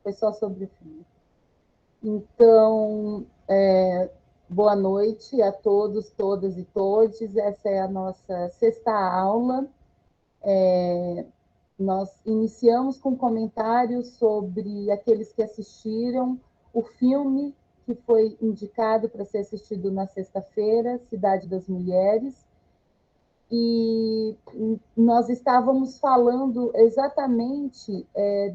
foi só sobre o filme. Então, boa noite a todos, todas e todes. Essa é a nossa sexta aula. Nós iniciamos com comentários sobre aqueles que assistiram o filme que foi indicado para ser assistido na sexta-feira, Cidade das Mulheres, e nós estávamos falando exatamente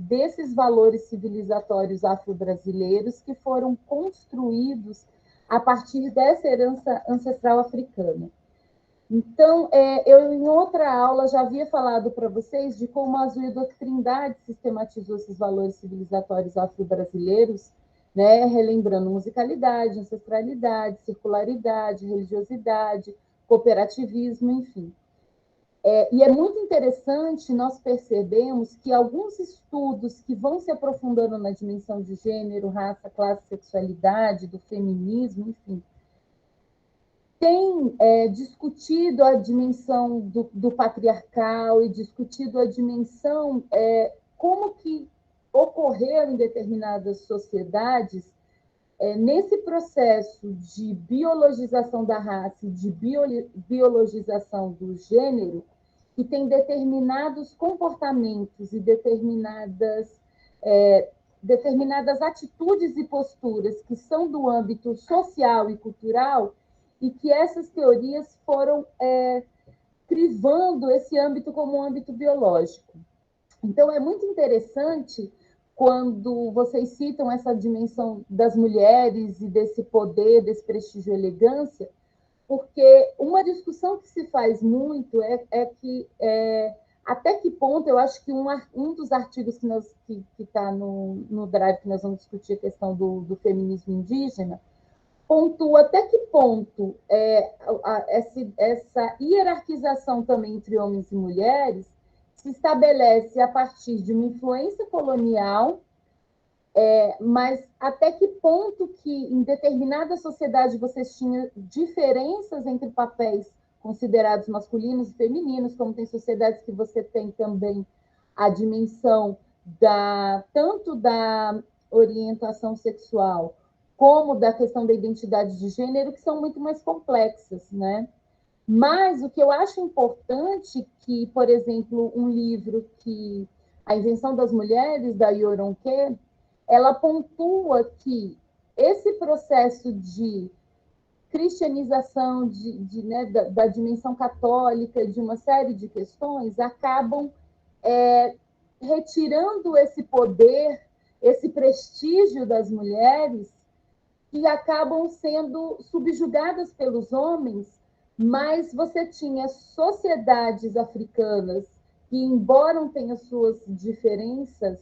desses valores civilizatórios afro-brasileiros que foram construídos a partir dessa herança ancestral africana. Então, eu em outra aula já havia falado para vocês de como a Azul Trindade sistematizou esses valores civilizatórios afro-brasileiros, né, relembrando musicalidade, ancestralidade, circularidade, religiosidade, cooperativismo, enfim. E é muito interessante nós percebemos que alguns estudos que vão se aprofundando na dimensão de gênero, raça, classe, sexualidade, do feminismo, enfim, tem discutido a dimensão do patriarcal e discutido a dimensão como que ocorreu em determinadas sociedades nesse processo de biologização da raça e de biologização do gênero, que tem determinados comportamentos e determinadas atitudes e posturas que são do âmbito social e cultural, e que essas teorias foram privando esse âmbito como um âmbito biológico. Então, é muito interessante quando vocês citam essa dimensão das mulheres e desse poder, desse prestígio e elegância, porque uma discussão que se faz muito que até que ponto, eu acho que um dos artigos que está no Drive, que nós vamos discutir a questão do feminismo indígena, pontua até que ponto essa hierarquização também entre homens e mulheres se estabelece a partir de uma influência colonial, mas até que ponto que em determinada sociedade vocês tinham diferenças entre papéis considerados masculinos e femininos, como tem sociedades que você tem também a dimensão tanto da orientação sexual como da questão da identidade de gênero, que são muito mais complexas, né? Mas o que eu acho importante que, por exemplo, um livro que A Invenção das Mulheres, da Yoronke, ela pontua que esse processo de cristianização da dimensão católica, de uma série de questões, acabam retirando esse poder, esse prestígio das mulheres, que acabam sendo subjugadas pelos homens, mas você tinha sociedades africanas que, embora tenham suas diferenças,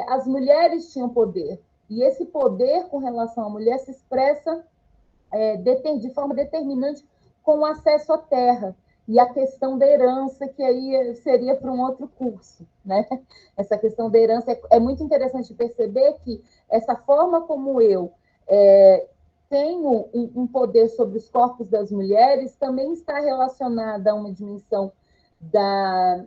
as mulheres tinham poder. E esse poder com relação à mulher se expressa de forma determinante com o acesso à terra e a questão da herança, que aí seria para um outro curso, né? Essa questão da herança é muito interessante perceber que essa forma como eu tenho um poder sobre os corpos das mulheres também está relacionada a uma dimensão da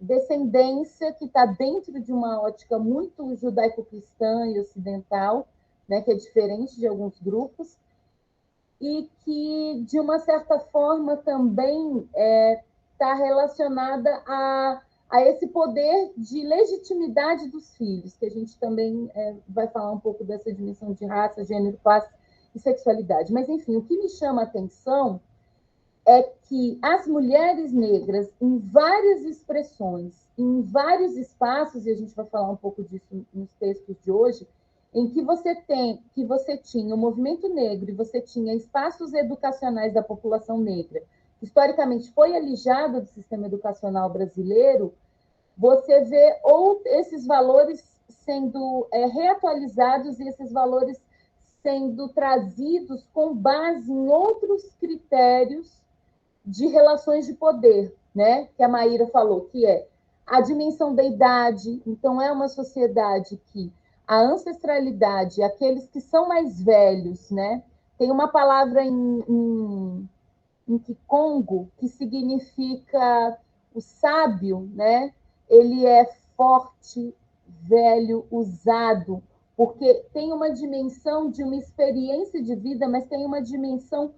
descendência que está dentro de uma ótica muito judaico-cristã e ocidental, né, que é diferente de alguns grupos, e que, de uma certa forma, também está relacionada a esse poder de legitimidade dos filhos, que a gente também vai falar um pouco dessa dimensão de raça, gênero, classe e sexualidade. Mas, enfim, o que me chama a atenção é que as mulheres negras, em várias expressões, em vários espaços, e a gente vai falar um pouco disso nos textos de hoje, em que você tinha o movimento negro e você tinha espaços educacionais da população negra, que historicamente foi alijado do sistema educacional brasileiro, você vê esses valores sendo reatualizados e esses valores sendo trazidos com base em outros critérios de relações de poder, né? Que a Maíra falou, que é a dimensão da idade. Então, é uma sociedade que a ancestralidade, aqueles que são mais velhos, né? Tem uma palavra em Kikongo que significa o sábio, né? Ele é forte, velho, usado, porque tem uma dimensão de uma experiência de vida, mas tem uma dimensão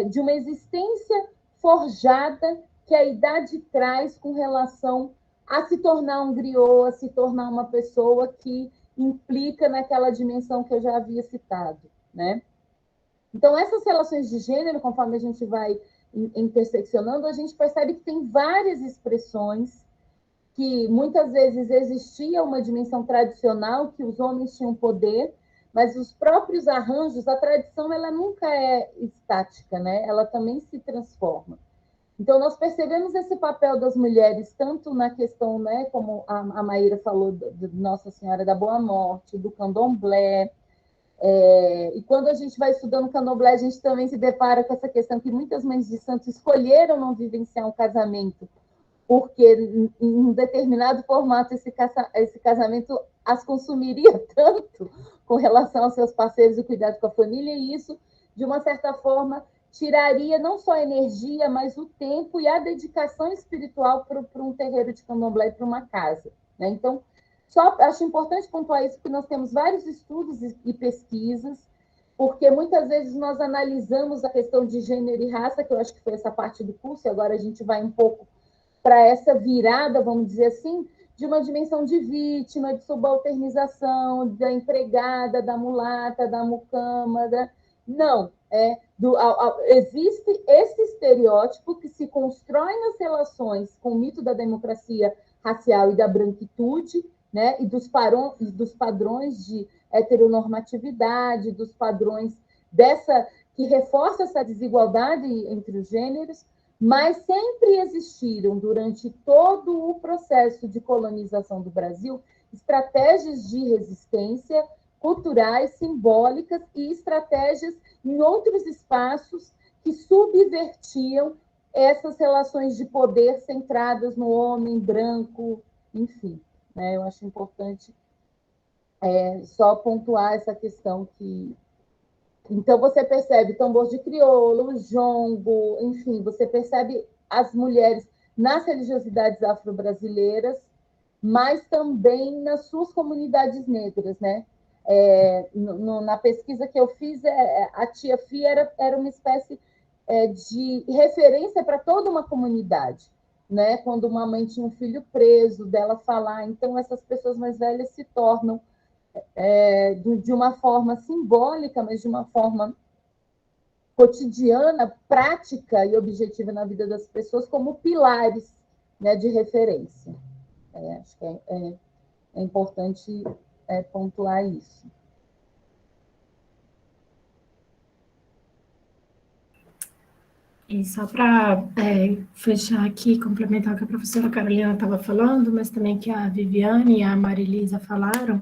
de uma existência forjada que a idade traz com relação a se tornar um griot, a se tornar uma pessoa que implica naquela dimensão que eu já havia citado, né? Então, essas relações de gênero, conforme a gente vai interseccionando, a gente percebe que tem várias expressões que muitas vezes existia uma dimensão tradicional, que os homens tinham poder, mas os próprios arranjos, a tradição, ela nunca é estática, né? Ela também se transforma. Então, nós percebemos esse papel das mulheres, tanto na questão, né, como a Maíra falou, de Nossa Senhora da Boa Morte, do candomblé. E quando a gente vai estudando candomblé, a gente também se depara com essa questão que muitas mães de santo escolheram não vivenciar um casamento, porque em um determinado formato esse casamento as consumiria tanto com relação aos seus parceiros e cuidado com a família, e isso, de uma certa forma, tiraria não só a energia, mas o tempo e a dedicação espiritual para um terreiro de candomblé e para uma casa, né? Então, só acho importante pontuar isso, porque nós temos vários estudos e pesquisas, porque muitas vezes nós analisamos a questão de gênero e raça, que eu acho que foi essa parte do curso, e agora a gente vai um pouco para essa virada, vamos dizer assim, de uma dimensão de vítima, de subalternização, da empregada, da mulata, da mucama. Não, existe esse estereótipo que se constrói nas relações com o mito da democracia racial e da branquitude, né, e dos padrões de heteronormatividade, dos padrões que reforça essa desigualdade entre os gêneros, mas sempre existiram, durante todo o processo de colonização do Brasil, estratégias de resistência culturais, simbólicas e estratégias em outros espaços que subvertiam essas relações de poder centradas no homem branco, enfim, né? Eu acho importante só pontuar essa questão que... Então, você percebe tambor de crioulo, jongo, enfim, você percebe as mulheres nas religiosidades afro-brasileiras, mas também nas suas comunidades negras, né? Na pesquisa que eu fiz, a tia Fia era uma espécie de referência para toda uma comunidade, né? Quando uma mãe tinha um filho preso, dela falar, então essas pessoas mais velhas se tornam de uma forma simbólica, mas de uma forma cotidiana, prática e objetiva na vida das pessoas, como pilares, né, de referência. Acho que é importante pontuar isso. E só para fechar aqui, complementar o que a professora Carolina estava falando, mas também que a Viviane e a Marilisa falaram,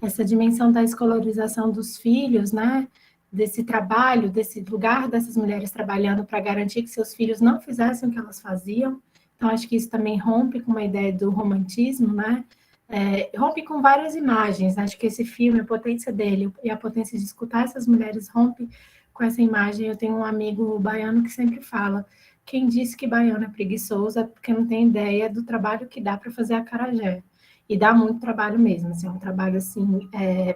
essa dimensão da escolarização dos filhos, né? Desse trabalho, desse lugar dessas mulheres trabalhando para garantir que seus filhos não fizessem o que elas faziam. Então, acho que isso também rompe com uma ideia do romantismo, né? Rompe com várias imagens. Acho que esse filme, a potência dele e a potência de escutar essas mulheres rompe com essa imagem. Eu tenho um amigo baiano que sempre fala: quem disse que baiano é preguiçoso é porque não tem ideia do trabalho que dá para fazer acarajé. E dá muito trabalho mesmo, assim, é um trabalho assim,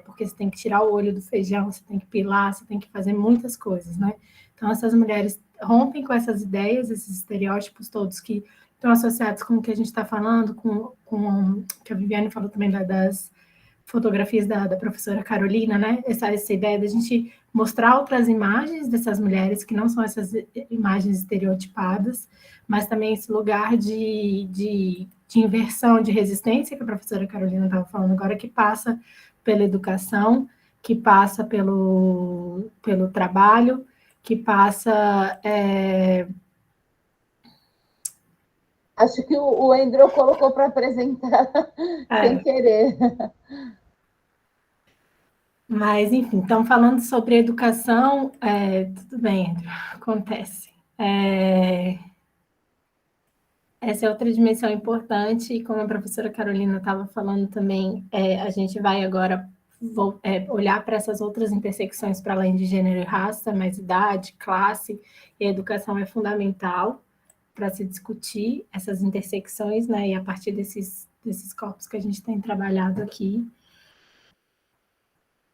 porque você tem que tirar o olho do feijão, você tem que pilar, você tem que fazer muitas coisas, né? Então, essas mulheres rompem com essas ideias, esses estereótipos todos que estão associados com o que a gente está falando, com que a Viviane falou também das fotografias da professora Carolina, né? Essa ideia da gente mostrar outras imagens dessas mulheres, que não são essas imagens estereotipadas, mas também esse lugar de inversão, de resistência, que a professora Carolina estava falando agora, que passa pela educação, que passa pelo trabalho, que passa... Acho que o Andrew colocou para apresentar sem querer. Mas, enfim, então, falando sobre educação, tudo bem, Andrew, acontece. Essa é outra dimensão importante, e como a professora Carolina estava falando também, a gente vai agora olhar para essas outras intersecções para além de gênero e raça, mas idade, classe, e a educação é fundamental para se discutir essas intersecções, né? E a partir desses desses corpos que a gente tem trabalhado aqui.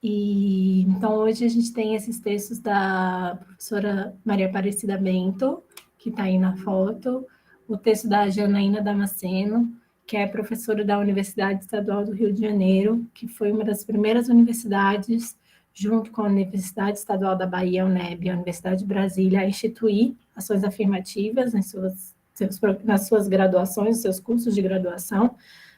E então hoje a gente tem esses textos da professora Maria Aparecida Bento, que está aí na foto, o texto da Janaína Damasceno, que é professora da Universidade Estadual do Rio de Janeiro, que foi uma das primeiras universidades, junto com a Universidade Estadual da Bahia, a UNEB, a Universidade de Brasília, a instituir ações afirmativas nas suas graduações, nos seus cursos de graduação.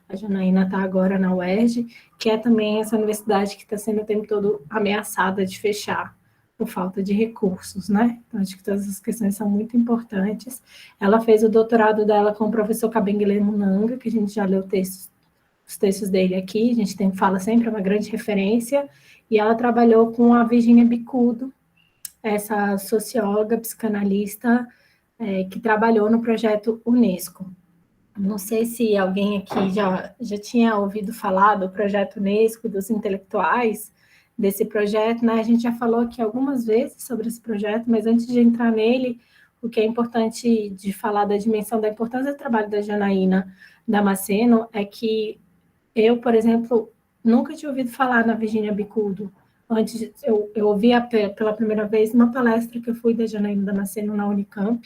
A Janaína está agora na UERJ, que é também essa universidade que está sendo o tempo todo ameaçada de fechar por falta de recursos, né? Então, acho que todas essas questões são muito importantes. Ela fez o doutorado dela com o professor Kabengele Munanga, que a gente já leu os textos dele aqui, a gente fala sempre, é uma grande referência, e ela trabalhou com a Virginia Bicudo, essa socióloga, psicanalista, que trabalhou no projeto Unesco. Não sei se alguém aqui já tinha ouvido falar do projeto Unesco, dos intelectuais desse projeto, né? A gente já falou aqui algumas vezes sobre esse projeto, mas antes de entrar nele, o que é importante de falar da dimensão da importância do trabalho da Janaína Damasceno é que eu, por exemplo, nunca tinha ouvido falar na Virginia Bicudo. Antes, eu ouvi pela primeira vez uma palestra que eu fui da Janaína Damasceno na Unicamp.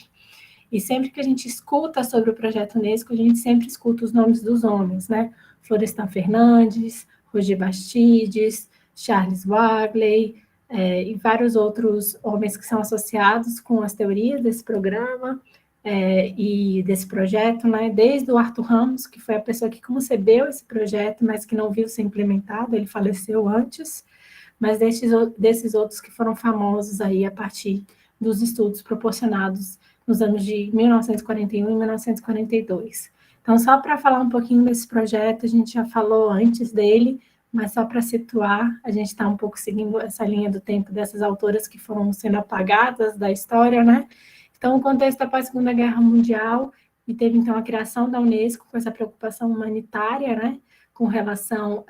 E sempre que a gente escuta sobre o projeto Unesco, a gente sempre escuta os nomes dos homens, né? Florestan Fernandes, Roger Bastides, Charles Wagley, e vários outros homens que são associados com as teorias desse programa e desse projeto, né? Desde o Arthur Ramos, que foi a pessoa que concebeu esse projeto, mas que não viu ser implementado, ele faleceu antes, mas desses outros que foram famosos aí a partir dos estudos proporcionados nos anos de 1941 e 1942. Então, só para falar um pouquinho desse projeto, a gente já falou antes dele, mas só para situar, a gente está um pouco seguindo essa linha do tempo dessas autoras que foram sendo apagadas da história, né? Então, o contexto após a Segunda Guerra Mundial, e teve, então, a criação da Unesco com essa preocupação humanitária, né? Com relação,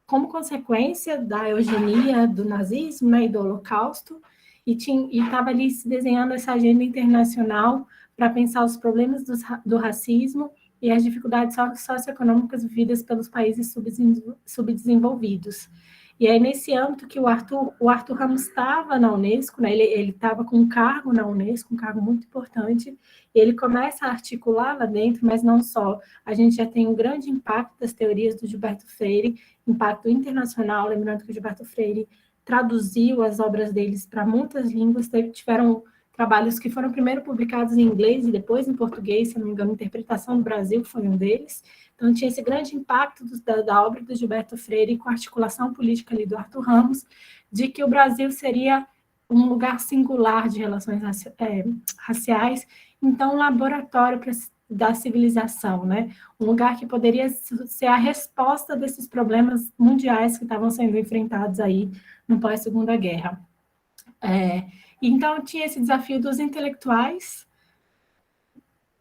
como consequência da eugenia, do nazismo, né? E do Holocausto, e estava ali se desenhando essa agenda internacional para pensar os problemas do racismo e as dificuldades socioeconômicas vividas pelos países subdesenvolvidos. E aí, nesse âmbito que o Arthur Ramos estava na Unesco, né, ele estava com um cargo na Unesco, um cargo muito importante, e ele começa a articular lá dentro, mas não só. A gente já tem um grande impacto das teorias do Gilberto Freire, impacto internacional, lembrando que o Gilberto Freire traduziu as obras deles para muitas línguas, tiveram trabalhos que foram primeiro publicados em inglês e depois em português, se não me engano, Interpretação do Brasil foi um deles. Então, tinha esse grande impacto da obra do Gilberto Freire com a articulação política ali do Arthur Ramos, de que o Brasil seria um lugar singular de relações raciais, então um laboratório da civilização, né? Um lugar que poderia ser a resposta desses problemas mundiais que estavam sendo enfrentados aí no pós-Segunda Guerra. Então, tinha esse desafio dos intelectuais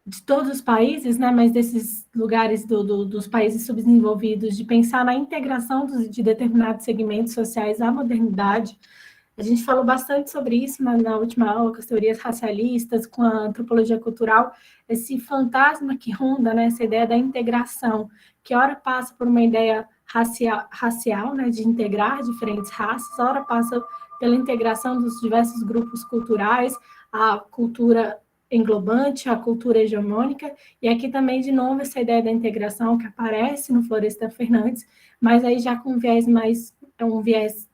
de todos os países, né, mas desses lugares dos países subdesenvolvidos, de pensar na integração de determinados segmentos sociais à modernidade. A gente falou bastante sobre isso na última aula, com as teorias racialistas, com a antropologia cultural, esse fantasma que ronda, né, essa ideia da integração, que ora passa por uma ideia racial, né, de integrar diferentes raças, ora passa pela integração dos diversos grupos culturais, a cultura englobante, a cultura hegemônica, e aqui também, de novo, essa ideia da integração que aparece no Florestan Fernandes, mas aí já com um viés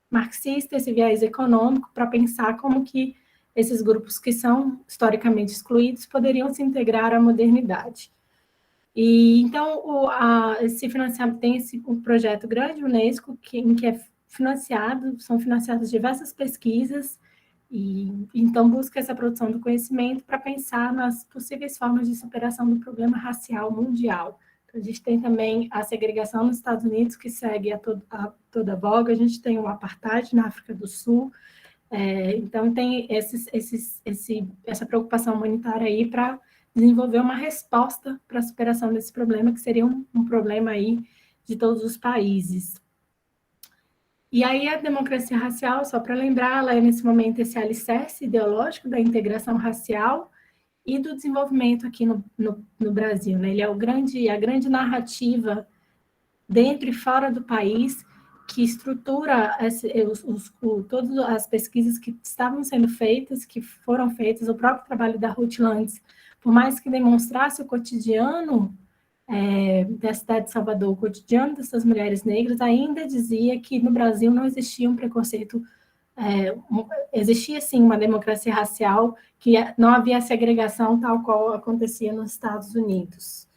marxista, esse viés econômico, para pensar como que esses grupos que são historicamente excluídos poderiam se integrar à modernidade. E então esse financiamento tem um projeto grande Unesco em que são financiadas diversas pesquisas e então busca essa produção do conhecimento para pensar nas possíveis formas de superação do problema racial mundial. Então, a gente tem também a segregação nos Estados Unidos, que segue a toda voga, a gente tem o apartheid na África do Sul, então tem essa preocupação humanitária aí para desenvolver uma resposta para a superação desse problema, que seria um problema aí de todos os países. E aí a democracia racial, só para lembrar, ela é nesse momento esse alicerce ideológico da integração racial, e do desenvolvimento aqui no Brasil, né? Ele é a grande narrativa dentro e fora do país que estrutura todas as pesquisas que estavam sendo feitas, que foram feitas, o próprio trabalho da Ruth Landes, por mais que demonstrasse o cotidiano da cidade de Salvador, o cotidiano dessas mulheres negras, ainda dizia que no Brasil não existia um preconceito, existia sim uma democracia racial, que não havia segregação tal qual acontecia nos Estados Unidos.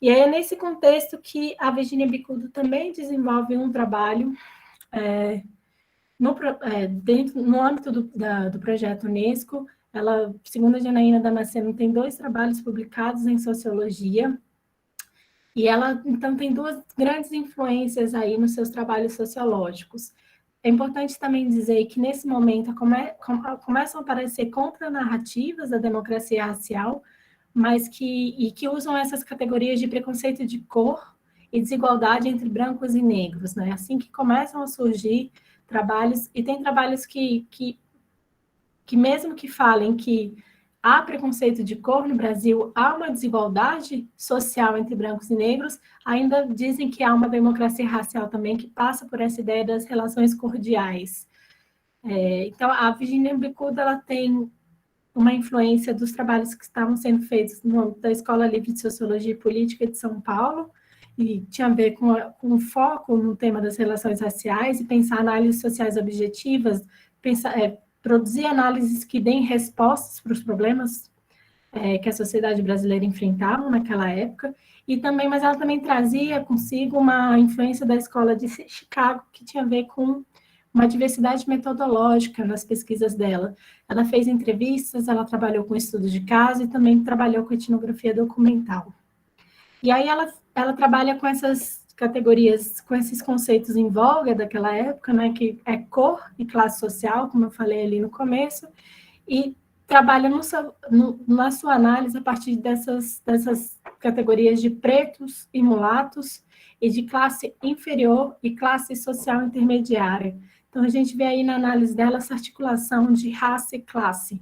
E é nesse contexto que a Virginia Bicudo também desenvolve um trabalho no âmbito do projeto Unesco. Ela, segundo a Janaína Damasceno, tem 2 trabalhos publicados em sociologia, e ela, então, tem 2 grandes influências aí nos seus trabalhos sociológicos. É importante também dizer que, nesse momento, começam a aparecer contranarrativas da democracia racial, mas que usam essas categorias de preconceito de cor e desigualdade entre brancos e negros, né? Assim que começam a surgir trabalhos, e tem trabalhos que mesmo que falem que há preconceito de cor no Brasil, há uma desigualdade social entre brancos e negros, ainda dizem que há uma democracia racial também que passa por essa ideia das relações cordiais. Então, a Virginia Bicudo, ela tem uma influência dos trabalhos que estavam sendo feitos no âmbito da Escola Livre de Sociologia e Política de São Paulo, e tinha a ver com o foco no tema das relações raciais, e pensar análises sociais objetivas, produzir análises que deem respostas para os problemas que a sociedade brasileira enfrentava naquela época, mas ela também trazia consigo uma influência da Escola de Chicago, que tinha a ver com uma diversidade metodológica nas pesquisas dela. Ela fez entrevistas, ela trabalhou com estudo de caso e também trabalhou com etnografia documental. E aí ela trabalha com essas categorias, com esses conceitos em voga daquela época, né, que é cor e classe social, como eu falei ali no começo, e trabalha na sua análise a partir dessas categorias de pretos e mulatos, e de classe inferior e classe social intermediária. Então, a gente vê aí na análise dela essa articulação de raça e classe,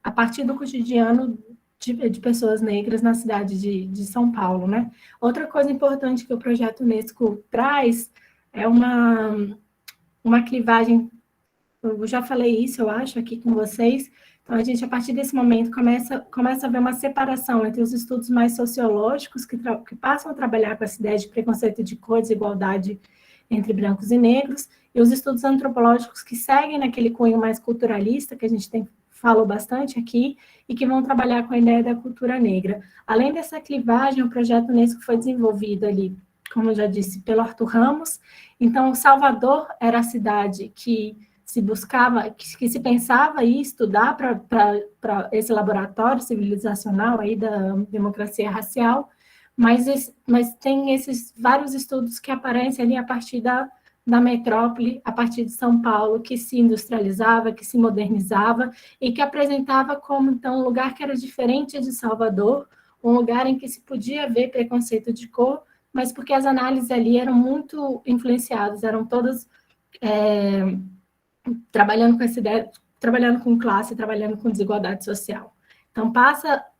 a partir do cotidiano de pessoas negras na cidade de São Paulo, né? Outra coisa importante que o projeto Unesco traz é uma clivagem, eu já falei isso, eu acho, aqui com vocês. Então, a gente, a partir desse momento, começa a ver uma separação entre os estudos mais sociológicos, que passam a trabalhar com essa ideia de preconceito de cor, desigualdade entre brancos e negros, e os estudos antropológicos que seguem naquele cunho mais culturalista, que a gente falou bastante aqui, e que vão trabalhar com a ideia da cultura negra. Além dessa clivagem, o projeto Unesco foi desenvolvido ali, como eu já disse, pelo Arthur Ramos. Então, Salvador era a cidade que se buscava, que se pensava em estudar para esse laboratório civilizacional aí da democracia racial, mas tem esses vários estudos que aparecem ali a partir da metrópole, a partir de São Paulo, que se industrializava, que se modernizava, e que apresentava como, então, um lugar que era diferente de Salvador, um lugar em que se podia ver preconceito de cor, mas porque as análises ali eram muito influenciadas, eram todas trabalhando com essa ideia, trabalhando com classe, trabalhando com desigualdade social. Então,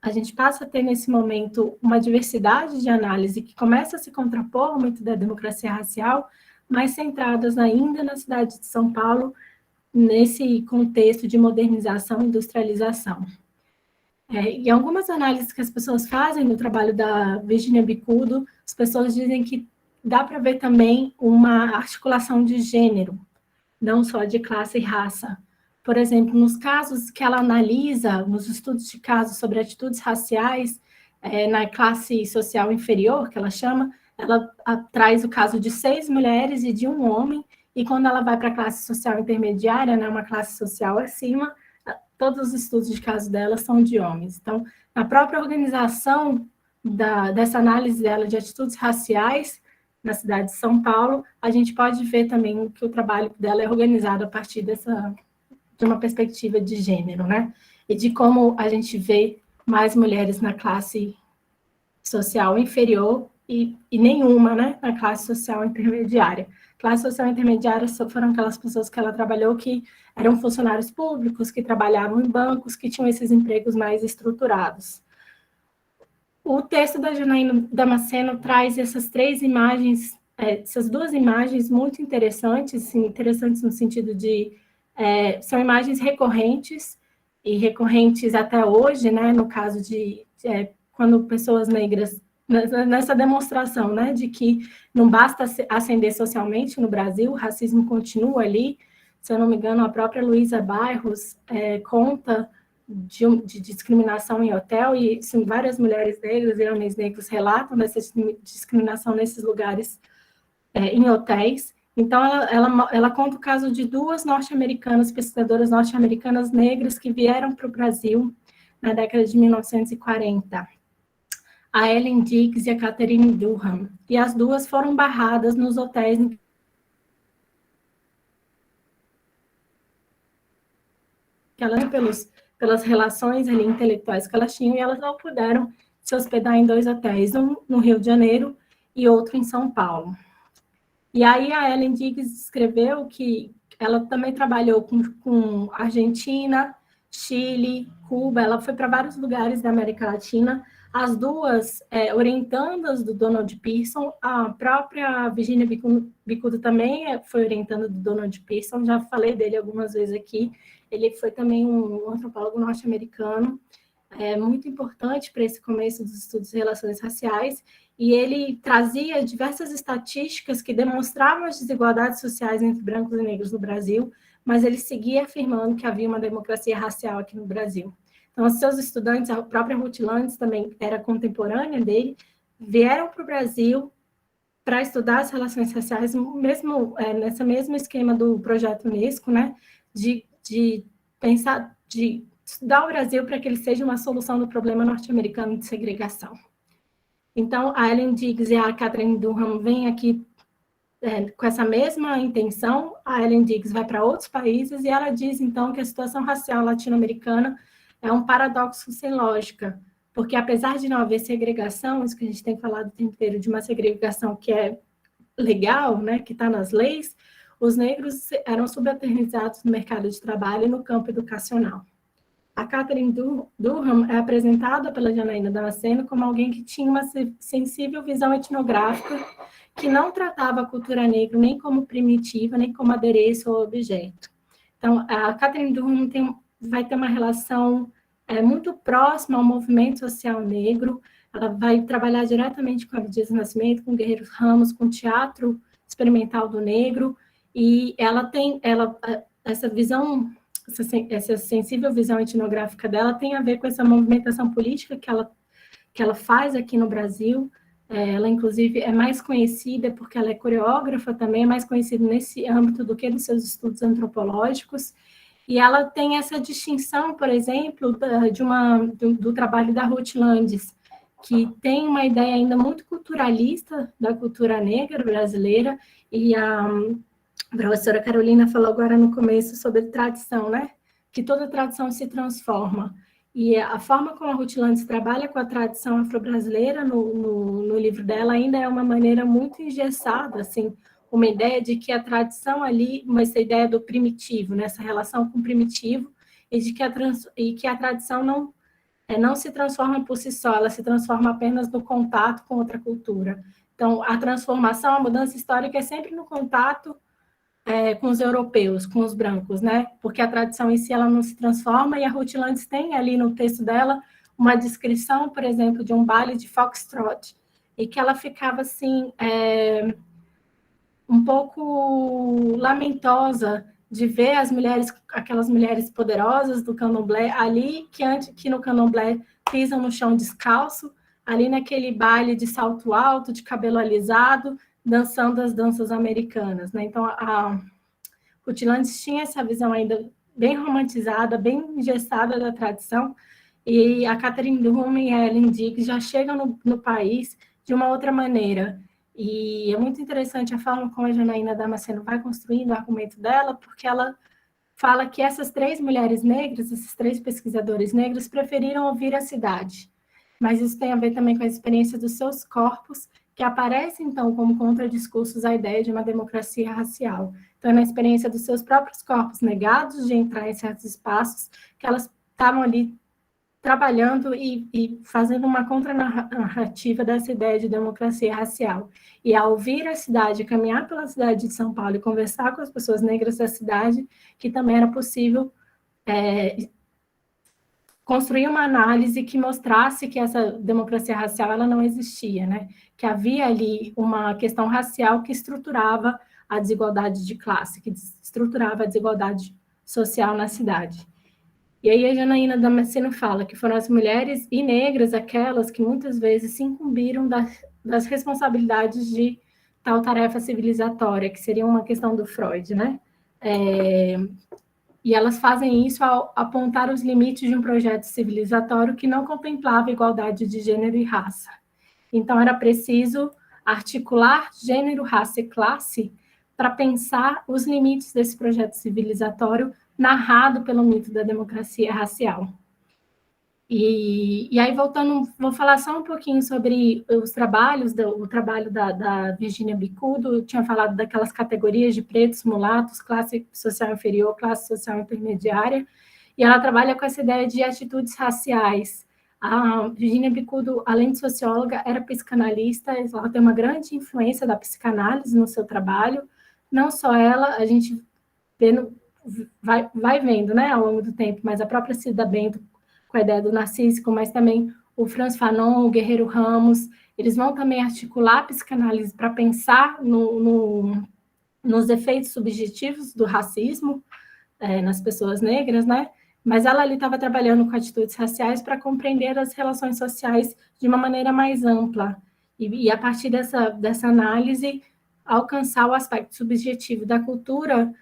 a gente passa a ter, nesse momento, uma diversidade de análise que começa a se contrapor ao muito da democracia racial, mais centradas ainda na cidade de São Paulo, nesse contexto de modernização e industrialização. E algumas análises que as pessoas fazem no trabalho da Virginia Bicudo, as pessoas dizem que dá para ver também uma articulação de gênero, não só de classe e raça. Por exemplo, nos casos que ela analisa, nos estudos de casos sobre atitudes raciais na classe social inferior, que ela chama, ela traz o caso de 6 mulheres e de 1 homem, e quando ela vai para a classe social intermediária, né, uma classe social acima, todos os estudos de caso dela são de homens. Então, na própria organização dessa análise dela de atitudes raciais, na cidade de São Paulo, a gente pode ver também que o trabalho dela é organizado a partir de uma perspectiva de gênero, né? E de como a gente vê mais mulheres na classe social inferior e nenhuma, né, na classe social intermediária. Classe social intermediária foram aquelas pessoas que ela trabalhou que eram funcionários públicos, que trabalhavam em bancos, que tinham esses empregos mais estruturados. O texto da Janaína Damasceno traz essas três imagens, essas duas imagens muito interessantes, assim, interessantes no sentido de são imagens recorrentes, e recorrentes até hoje, né, no caso de quando pessoas negras, nessa demonstração, né, de que não basta ascender socialmente no Brasil, o racismo continua ali. Se eu não me engano, a própria Luísa Bairros conta de discriminação em hotel, e sim, várias mulheres negras e homens negros relatam dessa discriminação nesses lugares, em hotéis. Então, ela conta o caso de duas norte-americanas, pesquisadoras norte-americanas negras que vieram para o Brasil na década de 1940, a Ellen Diggs e a Catherine Durham, e as duas foram barradas nos hotéis que elas pelas relações ali intelectuais que elas tinham, e elas não puderam se hospedar em dois hotéis, um no Rio de Janeiro e outro em São Paulo. E aí a Ellen Diggs escreveu que ela também trabalhou com Argentina, Chile, Cuba, ela foi para vários lugares da América Latina, as duas orientandas do Donald Pearson, a própria Virginia Bicudo também foi orientanda do Donald Pearson, já falei dele algumas vezes aqui, ele foi também um antropólogo norte-americano, muito importante para esse começo dos estudos de relações raciais, e ele trazia diversas estatísticas que demonstravam as desigualdades sociais entre brancos e negros no Brasil, mas ele seguia afirmando que havia uma democracia racial aqui no Brasil. Então, os seus estudantes, a própria Ruth Landes também era contemporânea dele, vieram para o Brasil para estudar as relações raciais, mesmo nesse mesmo esquema do projeto Unesco, né, de pensar, de estudar o Brasil para que ele seja uma solução do problema norte-americano de segregação. Então, a Ellen Diggs e a Catherine Durham vêm aqui com essa mesma intenção. A Ellen Diggs vai para outros países e ela diz, então, que a situação racial latino-americana é um paradoxo sem lógica, porque apesar de não haver segregação, isso que a gente tem falado o tempo inteiro, de uma segregação que é legal, né, que está nas leis, os negros eram subalternizados no mercado de trabalho e no campo educacional. A Catherine Durham é apresentada pela Janaína Damasceno como alguém que tinha uma sensível visão etnográfica, que não tratava a cultura negra nem como primitiva, nem como adereço ou objeto. Então, a Catherine Durham vai ter uma relação muito próxima ao movimento social negro, ela vai trabalhar diretamente com a Dias do Nascimento, com Guerreiros Ramos, com o teatro experimental do negro, e ela tem essa visão, essa sensível visão etnográfica dela tem a ver com essa movimentação política que ela faz aqui no Brasil. Ela, inclusive, é mais conhecida porque ela é coreógrafa também, é mais conhecida nesse âmbito do que nos seus estudos antropológicos, e ela tem essa distinção, por exemplo, do trabalho da Ruth Landes, que tem uma ideia ainda muito culturalista da cultura negra brasileira, e a professora Carolina falou agora no começo sobre tradição, né? Que toda tradição se transforma. E a forma como a Ruth Landes trabalha com a tradição afro-brasileira no livro dela ainda é uma maneira muito engessada, assim, uma ideia de que a tradição ali, essa ideia do primitivo, né? Essa relação com o primitivo, e de que a tradição não se transforma por si só, ela se transforma apenas no contato com outra cultura. Então, a transformação, a mudança histórica é sempre no contato com os europeus, com os brancos, né? Porque a tradição em si ela não se transforma, e a Ruth Landes tem ali no texto dela uma descrição, por exemplo, de um baile de foxtrot, e que ela ficava assim um pouco lamentosa de ver as mulheres, aquelas mulheres poderosas do candomblé ali, que no candomblé pisam no chão descalço, ali naquele baile de salto alto, de cabelo alisado, dançando as danças americanas, né? Então, a Ruth Landes tinha essa visão ainda bem romantizada, bem engessada da tradição, e a Catherine Durham e a Ellen Diggs já chegam no país de uma outra maneira. E é muito interessante a forma como a Janaína Damasceno vai construindo o argumento dela, porque ela fala que essas três mulheres negras, esses três pesquisadores negros, preferiram ouvir a cidade. Mas isso tem a ver também com a experiência dos seus corpos, que aparece, então, como contradiscursos à ideia de uma democracia racial. Então, é na experiência dos seus próprios corpos negados de entrar em certos espaços que elas estavam ali trabalhando e fazendo uma contranarrativa dessa ideia de democracia racial. E ao vir a cidade, caminhar pela cidade de São Paulo e conversar com as pessoas negras da cidade, que também era possível construir uma análise que mostrasse que essa democracia racial ela não existia, né? Que havia ali uma questão racial que estruturava a desigualdade de classe, que estruturava a desigualdade social na cidade. E aí a Janaína Damasceno fala que foram as mulheres e negras aquelas que muitas vezes se incumbiram das responsabilidades de tal tarefa civilizatória, que seria uma questão do Freud, né? E elas fazem isso ao apontar os limites de um projeto civilizatório que não contemplava igualdade de gênero e raça. Então, era preciso articular gênero, raça e classe para pensar os limites desse projeto civilizatório narrado pelo mito da democracia racial. E aí, voltando, vou falar só um pouquinho sobre os trabalhos, o trabalho da Virginia Bicudo. Eu tinha falado daquelas categorias de pretos, mulatos, classe social inferior, classe social intermediária, e ela trabalha com essa ideia de atitudes raciais. A Virginia Bicudo, além de socióloga, era psicanalista, ela tem uma grande influência da psicanálise no seu trabalho. Não só ela, a gente vai vendo, né, ao longo do tempo, mas a própria Cida Bento, com a ideia do narcísico, mas também o Frantz Fanon, o Guerreiro Ramos, eles vão também articular a psicanálise para pensar nos efeitos subjetivos do racismo nas pessoas negras, né? Mas ela ali estava trabalhando com atitudes raciais para compreender as relações sociais de uma maneira mais ampla e a partir dessa análise alcançar o aspecto subjetivo da cultura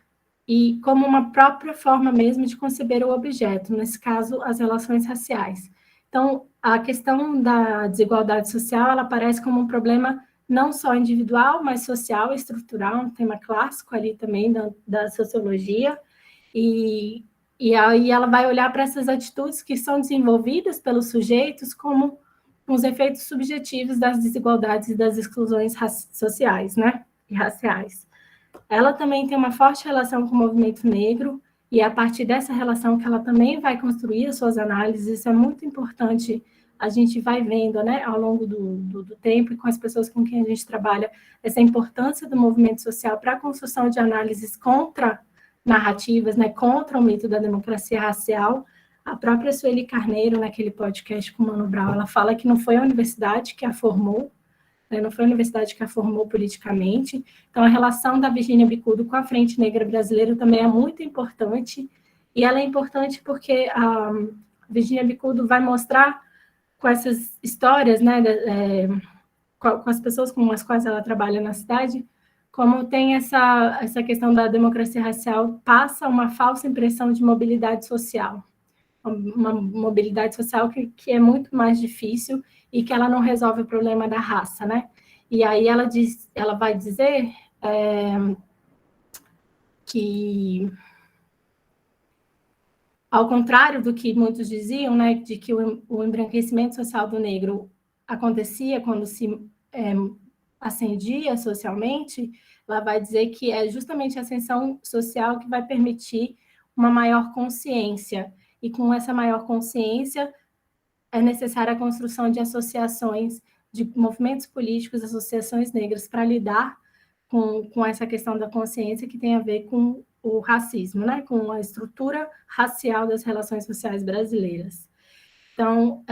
e como uma própria forma mesmo de conceber o objeto, nesse caso, as relações raciais. Então, a questão da desigualdade social, ela aparece como um problema não só individual, mas social e estrutural, um tema clássico ali também da sociologia, e aí ela vai olhar para essas atitudes que são desenvolvidas pelos sujeitos como os efeitos subjetivos das desigualdades e das exclusões sociais, né, e raciais. Ela também tem uma forte relação com o movimento negro, e é a partir dessa relação que ela também vai construir as suas análises. Isso é muito importante, a gente vai vendo, né, ao longo do tempo e com as pessoas com quem a gente trabalha, essa importância do movimento social para a construção de análises contra narrativas, né, contra o mito da democracia racial. A própria Sueli Carneiro, naquele podcast com o Mano Brown, ela fala que não foi a universidade que a formou, não foi a universidade que a formou politicamente. Então, a relação da Virginia Bicudo com a Frente Negra Brasileira também é muito importante, e ela é importante porque a Virginia Bicudo vai mostrar com essas histórias, né, com as pessoas com as quais ela trabalha na cidade, como tem essa questão da democracia racial, passa uma falsa impressão de mobilidade social, uma mobilidade social que é muito mais difícil e que ela não resolve o problema da raça, né? E aí ela vai dizer que, ao contrário do que muitos diziam, né, de que o embranquecimento social do negro acontecia quando se ascendia socialmente, ela vai dizer que é justamente a ascensão social que vai permitir uma maior consciência, e com essa maior consciência é necessária a construção de associações, de movimentos políticos, associações negras, para lidar com essa questão da consciência que tem a ver com o racismo, né? Com a estrutura racial das relações sociais brasileiras. Então,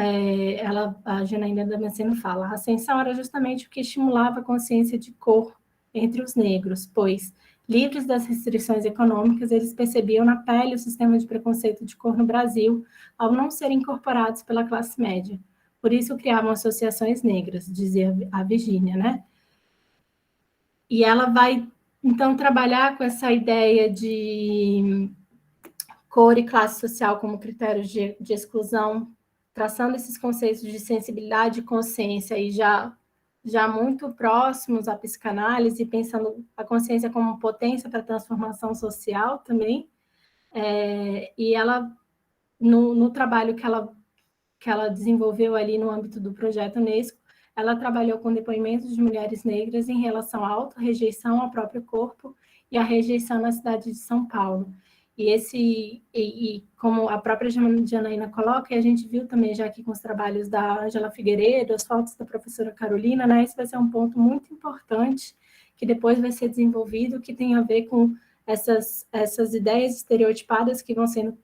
a Janaína Damasceno fala, a ascensão era justamente o que estimulava a consciência de cor entre os negros, pois, livres das restrições econômicas, eles percebiam na pele o sistema de preconceito de cor no Brasil, ao não serem incorporados pela classe média. Por isso, criavam associações negras, dizia a Virginia, né? E ela vai, então, trabalhar com essa ideia de cor e classe social como critérios de exclusão, traçando esses conceitos de sensibilidade e consciência, e já muito próximos à psicanálise, pensando a consciência como potência para a transformação social também. E ela, no trabalho que ela desenvolveu ali no âmbito do projeto Unesco, ela trabalhou com depoimentos de mulheres negras em relação à autorrejeição ao próprio corpo e à rejeição na cidade de São Paulo. E como a própria Janaína coloca, e a gente viu também já aqui com os trabalhos da Ângela Figueiredo, as fotos da professora Carolina, né? Esse vai ser um ponto muito importante que depois vai ser desenvolvido, que tem a ver com essas ideias estereotipadas que vão sendo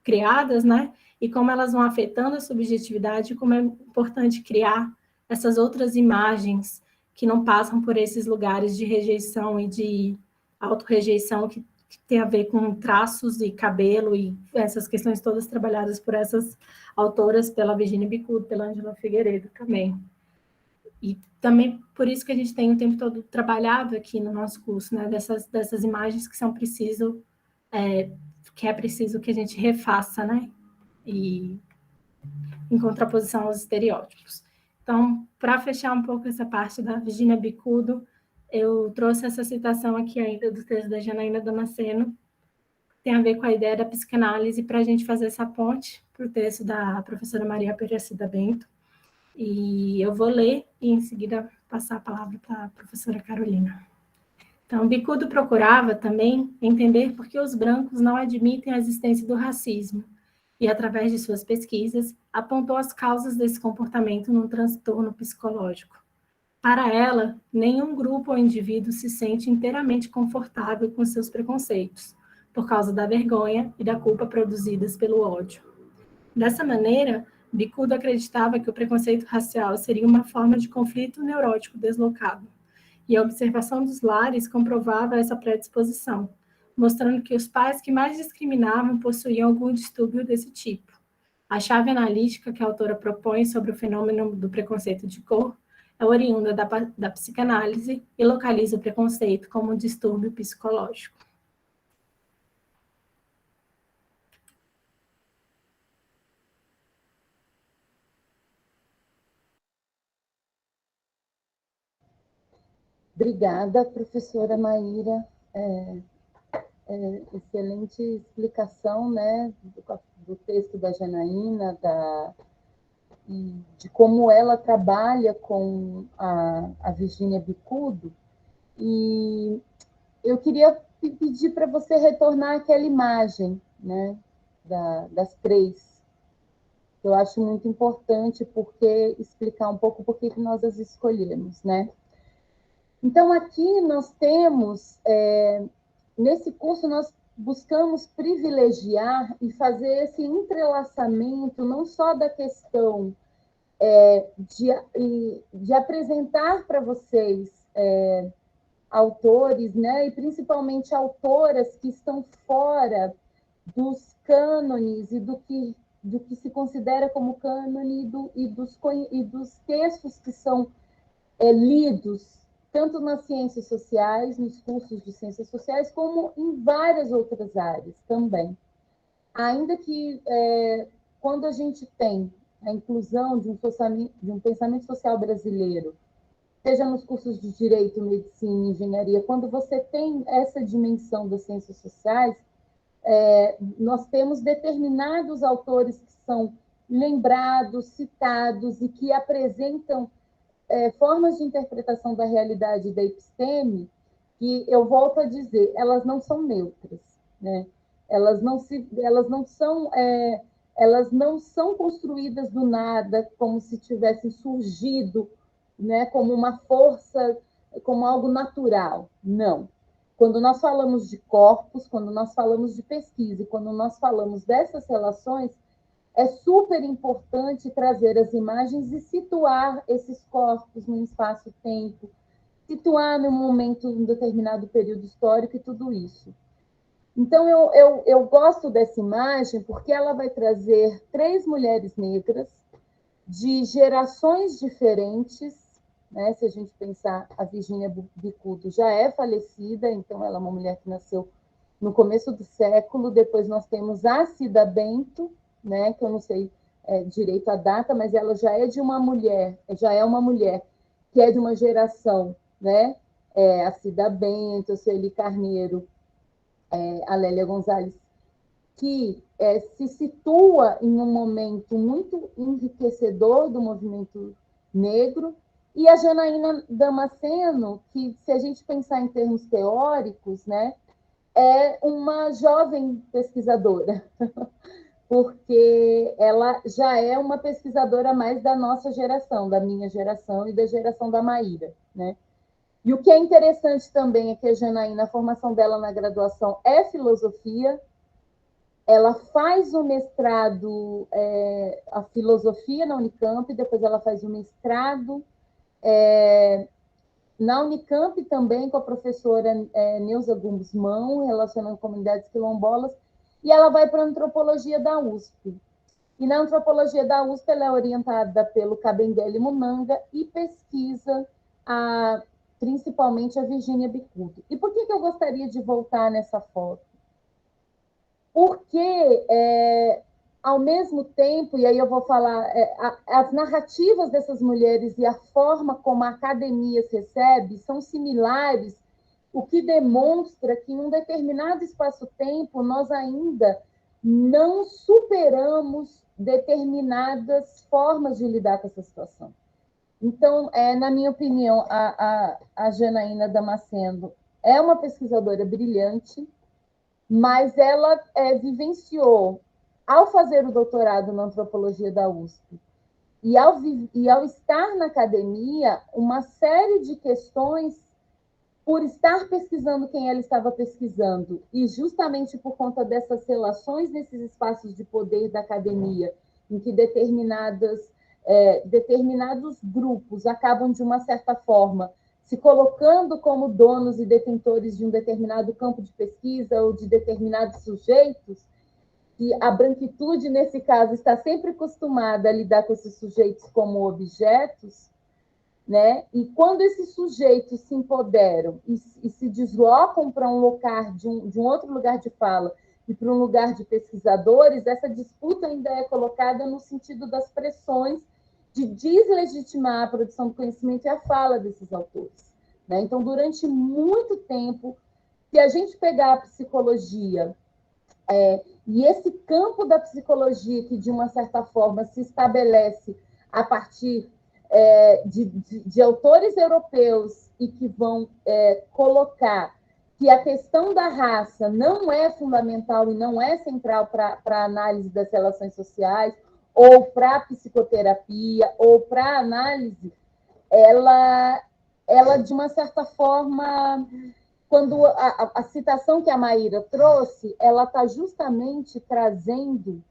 criadas, né? E como elas vão afetando a subjetividade, como é importante criar essas outras imagens que não passam por esses lugares de rejeição e de autorrejeição que tem a ver com traços e cabelo e essas questões todas trabalhadas por essas autoras, pela Virginia Bicudo, pela Ângela Figueiredo também. E também por isso que a gente tem o tempo todo trabalhado aqui no nosso curso, né, dessas imagens que são preciso, que é preciso que a gente refaça, né, e em contraposição aos estereótipos. Então, para fechar um pouco essa parte da Virginia Bicudo, eu trouxe essa citação aqui ainda do texto da Janaína Damasceno, tem a ver com a ideia da psicanálise, para a gente fazer essa ponte para o texto da professora Maria Aparecida Bento. E eu vou ler e, em seguida, passar a palavra para a professora Carolina. Então, Bicudo procurava também entender por que os brancos não admitem a existência do racismo e, através de suas pesquisas, apontou as causas desse comportamento num transtorno psicológico. Para ela, nenhum grupo ou indivíduo se sente inteiramente confortável com seus preconceitos, por causa da vergonha e da culpa produzidas pelo ódio. Dessa maneira, Bicudo acreditava que o preconceito racial seria uma forma de conflito neurótico deslocado, e a observação dos lares comprovava essa predisposição, mostrando que os pais que mais discriminavam possuíam algum distúrbio desse tipo. A chave analítica que a autora propõe sobre o fenômeno do preconceito de cor é oriunda da psicanálise e localiza o preconceito como um distúrbio psicológico. Obrigada, professora Maíra. Excelente explicação, né, do texto da Janaína, de como ela trabalha com a Virginia Bicudo. E eu queria pedir para você retornar aquela imagem, né, das três. Eu acho muito importante porque explicar um pouco por que nós as escolhemos, né? Então, aqui nós temos, nesse curso, nós buscamos privilegiar e fazer esse entrelaçamento, não só da questão de apresentar para vocês autores, né, e principalmente autoras que estão fora dos cânones e do que se considera como cânone e dos textos que são lidos tanto nas ciências sociais, nos cursos de ciências sociais, como em várias outras áreas também. Ainda que, quando a gente tem a inclusão de um pensamento social brasileiro, seja nos cursos de Direito, Medicina e Engenharia, quando você tem essa dimensão das ciências sociais, nós temos determinados autores que são lembrados, citados e que apresentam formas de interpretação da realidade da episteme, que eu volto a dizer, elas não são neutras, né? Elas não são construídas do nada, como se tivessem surgido, né, como uma força, como algo natural. Não. Quando nós falamos de corpos, quando nós falamos de pesquisa, e quando nós falamos dessas relações, é super importante trazer as imagens e situar esses corpos num espaço-tempo, situar num momento, num determinado período histórico e tudo isso. Então, eu gosto dessa imagem porque ela vai trazer 3 mulheres negras de gerações diferentes, né? Se a gente pensar, a Virginia Bicudo já é falecida, então ela é uma mulher que nasceu no começo do século. Depois nós temos a Cida Bento, né, que eu não sei direito a data, mas ela já é uma mulher que é de uma geração, né, a Cida Bento, a Sueli Carneiro, a Lélia Gonzalez, que se situa em um momento muito enriquecedor do movimento negro, E a Janaína Damasceno, que, se a gente pensar em termos teóricos, né, é uma jovem pesquisadora, porque ela já é uma pesquisadora mais da nossa geração, da minha geração e da geração da Maíra, né? E o que é interessante também é que a Janaína, a formação dela na graduação é filosofia, ela faz o mestrado, a filosofia na Unicamp, depois ela faz o mestrado na Unicamp também com a professora Neuza Guzmão, relacionando comunidades quilombolas, e ela vai para a antropologia da USP. E na antropologia da USP ela é orientada pelo Kabengele Munanga e pesquisa principalmente a Virginia Bicudo. E por que eu gostaria de voltar nessa foto? Porque, ao mesmo tempo, e aí eu vou falar, as narrativas dessas mulheres e a forma como a academia se recebe são similares, o que demonstra que em um determinado espaço-tempo nós ainda não superamos determinadas formas de lidar com essa situação. Então, na minha opinião, a Janaína Damasceno é uma pesquisadora brilhante, mas ela vivenciou, ao fazer o doutorado na antropologia da USP, e ao estar na academia, uma série de questões, por estar pesquisando quem ela estava pesquisando, e justamente por conta dessas relações nesses espaços de poder da academia, em que determinados grupos acabam, de uma certa forma, se colocando como donos e detentores de um determinado campo de pesquisa ou de determinados sujeitos, e a branquitude, nesse caso, está sempre acostumada a lidar com esses sujeitos como objetos, né? E quando esses sujeitos se empoderam e se deslocam para um lugar, de um outro lugar de fala e para um lugar de pesquisadores, essa disputa ainda é colocada no sentido das pressões de deslegitimar a produção do conhecimento e a fala desses autores, né? Então, durante muito tempo, se a gente pegar a psicologia, e esse campo da psicologia que, de uma certa forma, se estabelece a partir de autores europeus e que vão colocar que a questão da raça não é fundamental e não é central para a análise das relações sociais, ou para a psicoterapia, ou para a análise, ela, de uma certa forma, quando a citação que a Maíra trouxe, ela está justamente trazendo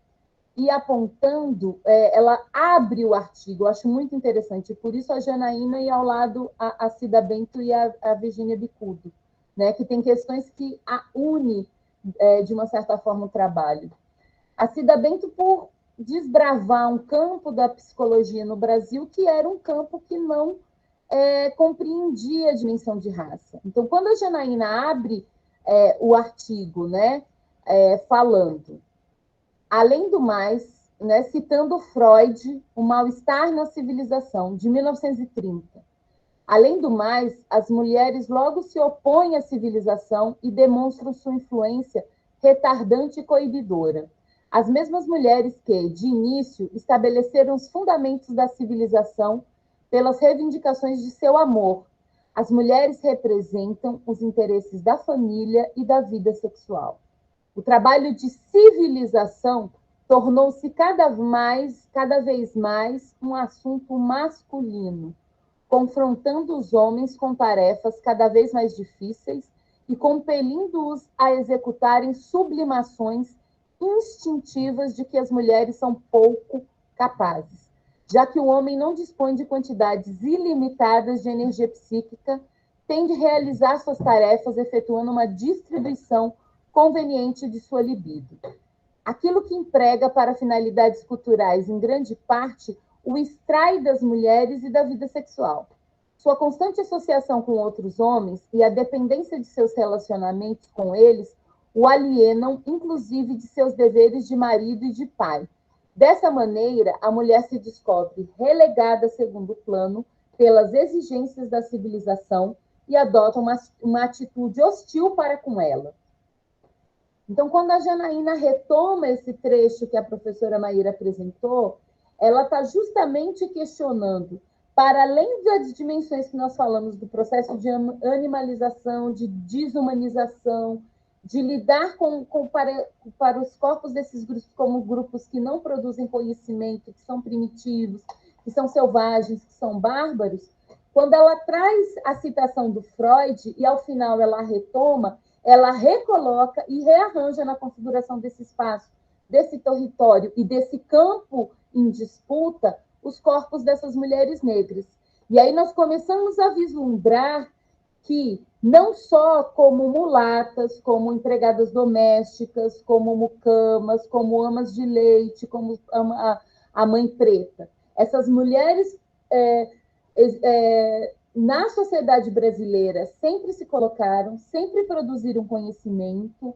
e apontando, ela abre o artigo, eu acho muito interessante, por isso a Janaína e ao lado a Cida Bento e a Virginia Bicudo, né, que tem questões que a une, de uma certa forma, o trabalho. A Cida Bento, por desbravar um campo da psicologia no Brasil que era um campo que não compreendia a dimensão de raça. Então, quando a Janaína abre o artigo, né, falando, além do mais, né, citando Freud, O Mal-Estar na Civilização, de 1930. Além do mais, as mulheres logo se opõem à civilização e demonstram sua influência retardante e coibidora. As mesmas mulheres que, de início, estabeleceram os fundamentos da civilização pelas reivindicações de seu amor. As mulheres representam os interesses da família e da vida sexual. O trabalho de civilização tornou-se cada vez mais um assunto masculino, confrontando os homens com tarefas cada vez mais difíceis e compelindo-os a executarem sublimações instintivas de que as mulheres são pouco capazes, já que o homem não dispõe de quantidades ilimitadas de energia psíquica, tem de realizar suas tarefas efetuando uma distribuição conveniente de sua libido. Aquilo que emprega para finalidades culturais, em grande parte, o extrai das mulheres e da vida sexual. Sua constante associação com outros homens e a dependência de seus relacionamentos com eles o alienam, inclusive, de seus deveres de marido e de pai. Dessa maneira, a mulher se descobre relegada a segundo plano pelas exigências da civilização e adota uma atitude hostil para com ela. Então, quando a Janaína retoma esse trecho que a professora Maíra apresentou, ela está justamente questionando para além das dimensões que nós falamos do processo de animalização, de desumanização, de lidar para os corpos desses grupos como grupos que não produzem conhecimento, que são primitivos, que são selvagens, que são bárbaros, quando ela traz a citação do Freud e, ao final, ela retoma, ela recoloca e rearranja na configuração desse espaço, desse território e desse campo em disputa, os corpos dessas mulheres negras. E aí nós começamos a vislumbrar que, não só como mulatas, como empregadas domésticas, como mucamas, como amas de leite, como a mãe preta, essas mulheres na sociedade brasileira sempre se colocaram, sempre produziram conhecimento,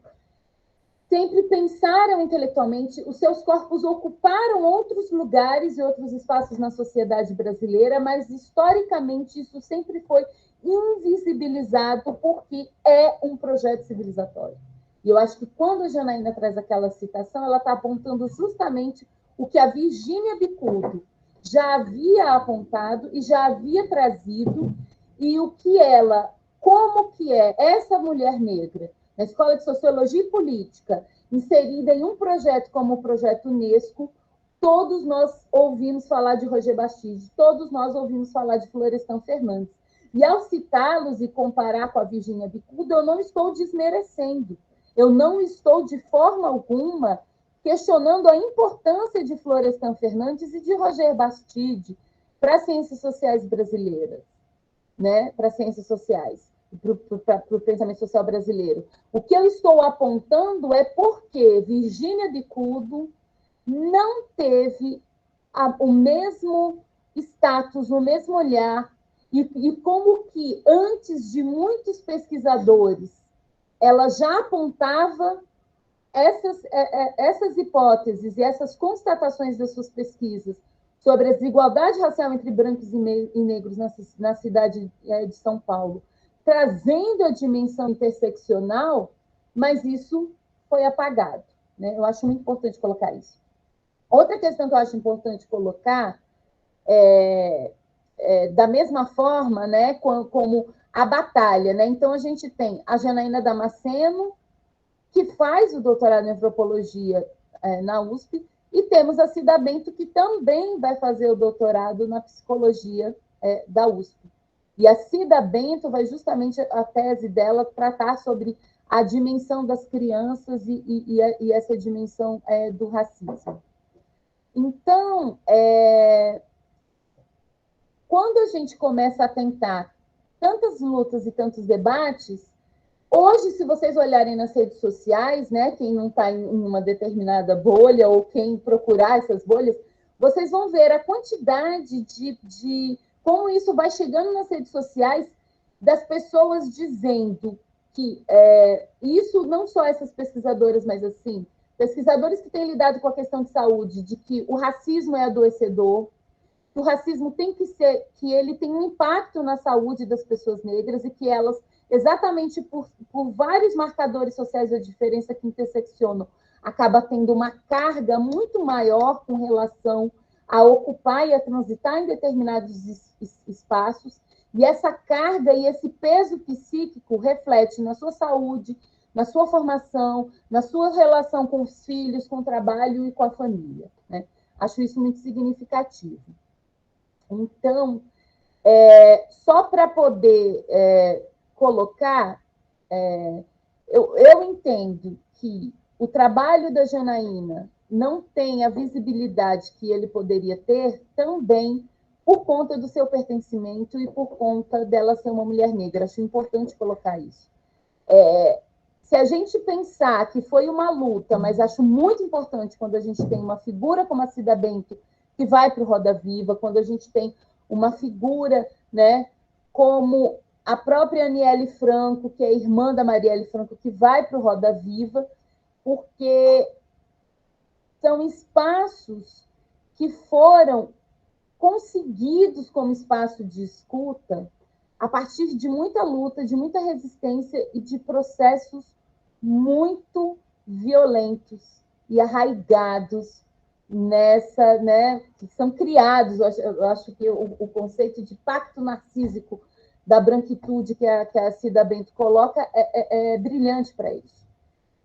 sempre pensaram intelectualmente, os seus corpos ocuparam outros lugares e outros espaços na sociedade brasileira, mas historicamente isso sempre foi invisibilizado porque é um projeto civilizatório. E eu acho que quando a Janaína traz aquela citação, ela está apontando justamente o que a Virgínia Bicudo já havia apontado e já havia trazido, e o que ela, como que é essa mulher negra, na Escola de Sociologia e Política, inserida em um projeto como o Projeto Unesco, todos nós ouvimos falar de Roger Bastide, todos nós ouvimos falar de Florestan Fernandes. E ao citá-los e comparar com a Virgínia Bicudo, eu não estou desmerecendo, eu não estou de forma alguma questionando a importância de Florestan Fernandes e de Roger Bastide para as ciências sociais brasileiras, né? Para as ciências sociais, para o pensamento social brasileiro. O que eu estou apontando é porque Virgínia Bicudo não teve o mesmo status, o mesmo olhar, e como que, antes de muitos pesquisadores, ela já apontava essas hipóteses e essas constatações das suas pesquisas sobre a desigualdade racial entre brancos e negros na cidade de São Paulo, trazendo a dimensão interseccional, mas isso foi apagado, né? Eu acho muito importante colocar isso. Outra questão que eu acho importante colocar da mesma forma, né, como a batalha, né? Então, a gente tem a Janaína Damasceno, que faz o doutorado em antropologia na USP, e temos a Cida Bento, que também vai fazer o doutorado na psicologia da USP. E a Cida Bento vai justamente, a tese dela, tratar sobre a dimensão das crianças e essa dimensão do racismo. Então, quando a gente começa a tentar tantas lutas e tantos debates, hoje, se vocês olharem nas redes sociais, né, quem não está em uma determinada bolha ou quem procurar essas bolhas, vocês vão ver a quantidade de como isso vai chegando nas redes sociais, das pessoas dizendo que isso, não só essas pesquisadoras, mas assim, pesquisadores que têm lidado com a questão de saúde, de que o racismo é adoecedor, que o racismo tem que ser, que ele tem um impacto na saúde das pessoas negras e que elas, exatamente por vários marcadores sociais da diferença que interseccionam, acaba tendo uma carga muito maior com relação a ocupar e a transitar em determinados espaços, e essa carga e esse peso psíquico reflete na sua saúde, na sua formação, na sua relação com os filhos, com o trabalho e com a família, né? Acho isso muito significativo. Então, só para poder colocar, eu entendo que o trabalho da Janaína não tem a visibilidade que ele poderia ter também por conta do seu pertencimento e por conta dela ser uma mulher negra. Acho importante colocar isso. Se a gente pensar que foi uma luta, mas acho muito importante quando a gente tem uma figura como a Cida Bento, que vai para o Roda Viva, quando a gente tem uma figura, né, como a própria Aniele Franco, que é irmã da Marielle Franco, que vai para o Roda Viva, porque são espaços que foram conseguidos como espaço de escuta a partir de muita luta, de muita resistência e de processos muito violentos e arraigados nessa, né, que são criados, eu acho que o conceito de pacto narcísico da branquitude que a Cida Bento coloca é brilhante para isso.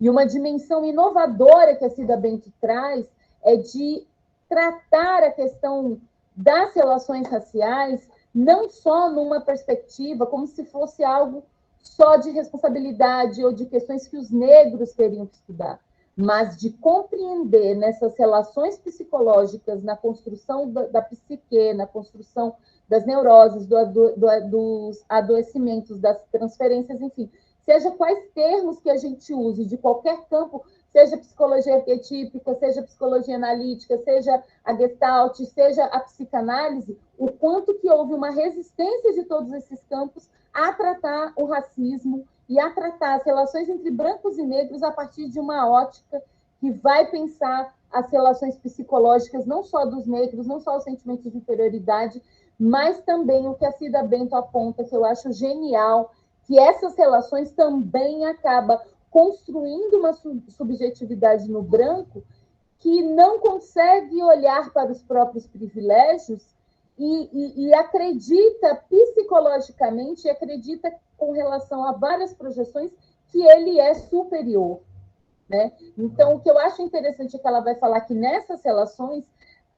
E uma dimensão inovadora que a Cida Bento traz é de tratar a questão das relações raciais não só numa perspectiva como se fosse algo só de responsabilidade ou de questões que os negros teriam que estudar, mas de compreender nessas relações psicológicas, na construção da psique, na construção das neuroses, dos adoecimentos, das transferências, enfim, seja quais termos que a gente use, de qualquer campo, seja psicologia arquetípica, seja psicologia analítica, seja a Gestalt, seja a psicanálise, o quanto que houve uma resistência de todos esses campos a tratar o racismo e a tratar as relações entre brancos e negros a partir de uma ótica que vai pensar as relações psicológicas, não só dos negros, não só os sentimentos de inferioridade, mas também o que a Cida Bento aponta, que eu acho genial, que essas relações também acabam construindo uma subjetividade no branco que não consegue olhar para os próprios privilégios e acredita psicologicamente, acredita com relação a várias projeções que ele é superior. Né? Então, o que eu acho interessante é que ela vai falar que nessas relações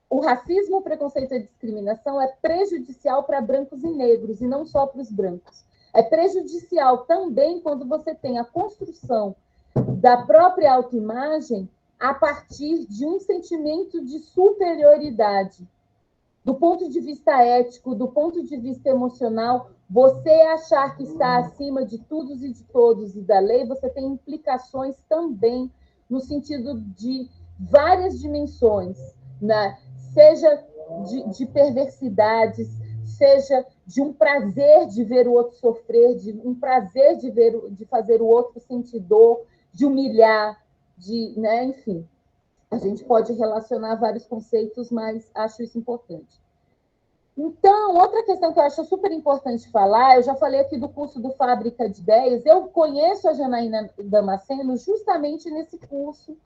o racismo, o preconceito e a discriminação é prejudicial para brancos e negros, e não só para os brancos. É prejudicial também quando você tem a construção da própria autoimagem a partir de um sentimento de superioridade. Do ponto de vista ético, do ponto de vista emocional, você achar que está acima de tudo e de todos e da lei, você tem implicações também no sentido de várias dimensões, né? Seja de perversidades, seja de um prazer de ver o outro sofrer, de um prazer de fazer o outro sentir dor, de humilhar, né? Enfim, a gente pode relacionar vários conceitos, mas acho isso importante. Então, outra questão que eu acho super importante falar, eu já falei aqui do curso do Fábrica de Ideias, eu conheço a Janaína Damasceno justamente nesse curso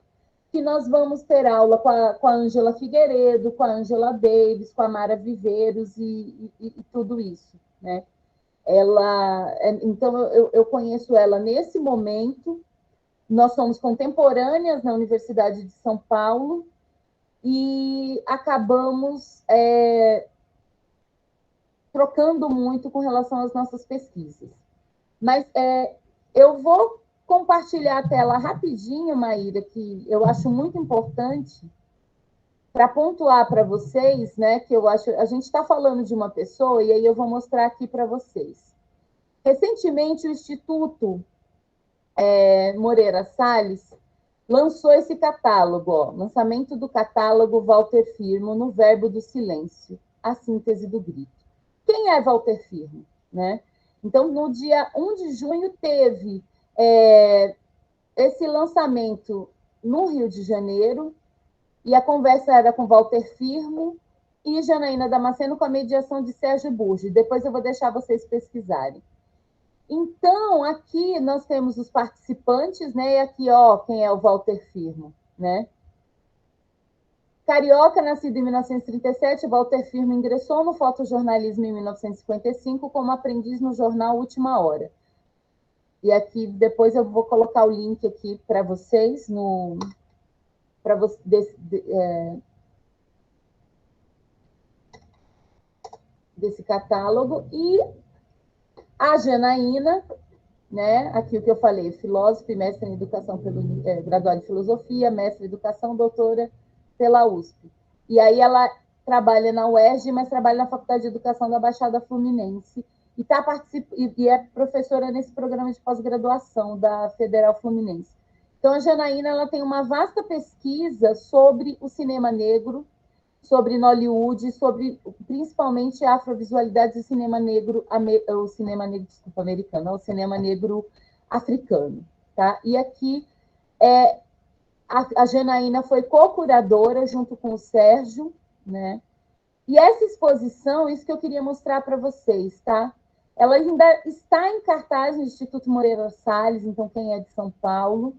que nós vamos ter aula com a Ângela Figueiredo, com a Ângela Davis, com a Mara Viveiros e tudo isso, né? Então, eu conheço ela nesse momento, nós somos contemporâneas na Universidade de São Paulo e acabamos trocando muito com relação às nossas pesquisas. Mas eu vou compartilhar a tela rapidinho, Maíra, que eu acho muito importante para pontuar para vocês, né, que eu acho, a gente está falando de uma pessoa, e aí eu vou mostrar aqui para vocês. Recentemente, o Instituto Moreira Salles lançou esse catálogo, ó, lançamento do catálogo Walter Firmo no Verbo do Silêncio, a síntese do grito. Quem é Walter Firmo? Né? Então, no dia 1 de junho, teve esse lançamento no Rio de Janeiro, e a conversa era com Walter Firmo e Janaína Damasceno com a mediação de Sérgio Burgi. Depois eu vou deixar vocês pesquisarem. Então, aqui nós temos os participantes, né? E aqui, ó, quem é o Walter Firmo, né? Carioca, nascido em 1937, Walter Firmo ingressou no fotojornalismo em 1955 como aprendiz no jornal Última Hora. E aqui, depois eu vou colocar o link aqui para vocês, desse catálogo. E a Janaína, né? Aqui o que eu falei, filósofa, mestre em educação, graduada em filosofia, mestre em educação, doutora pela USP. E aí ela trabalha na UERJ, mas trabalha na Faculdade de Educação da Baixada Fluminense e é professora nesse programa de pós-graduação da Federal Fluminense. Então, a Janaína ela tem uma vasta pesquisa sobre o cinema negro, sobre Nollywood, sobre principalmente a afrovisualidade do cinema negro, o cinema negro, desculpa, americano, o cinema negro africano. Tá? E aqui a Janaína foi co-curadora junto com o Sérgio, né? E essa exposição, isso que eu queria mostrar para vocês, tá? Ela ainda está em cartaz no Instituto Moreira Salles, então quem é de São Paulo.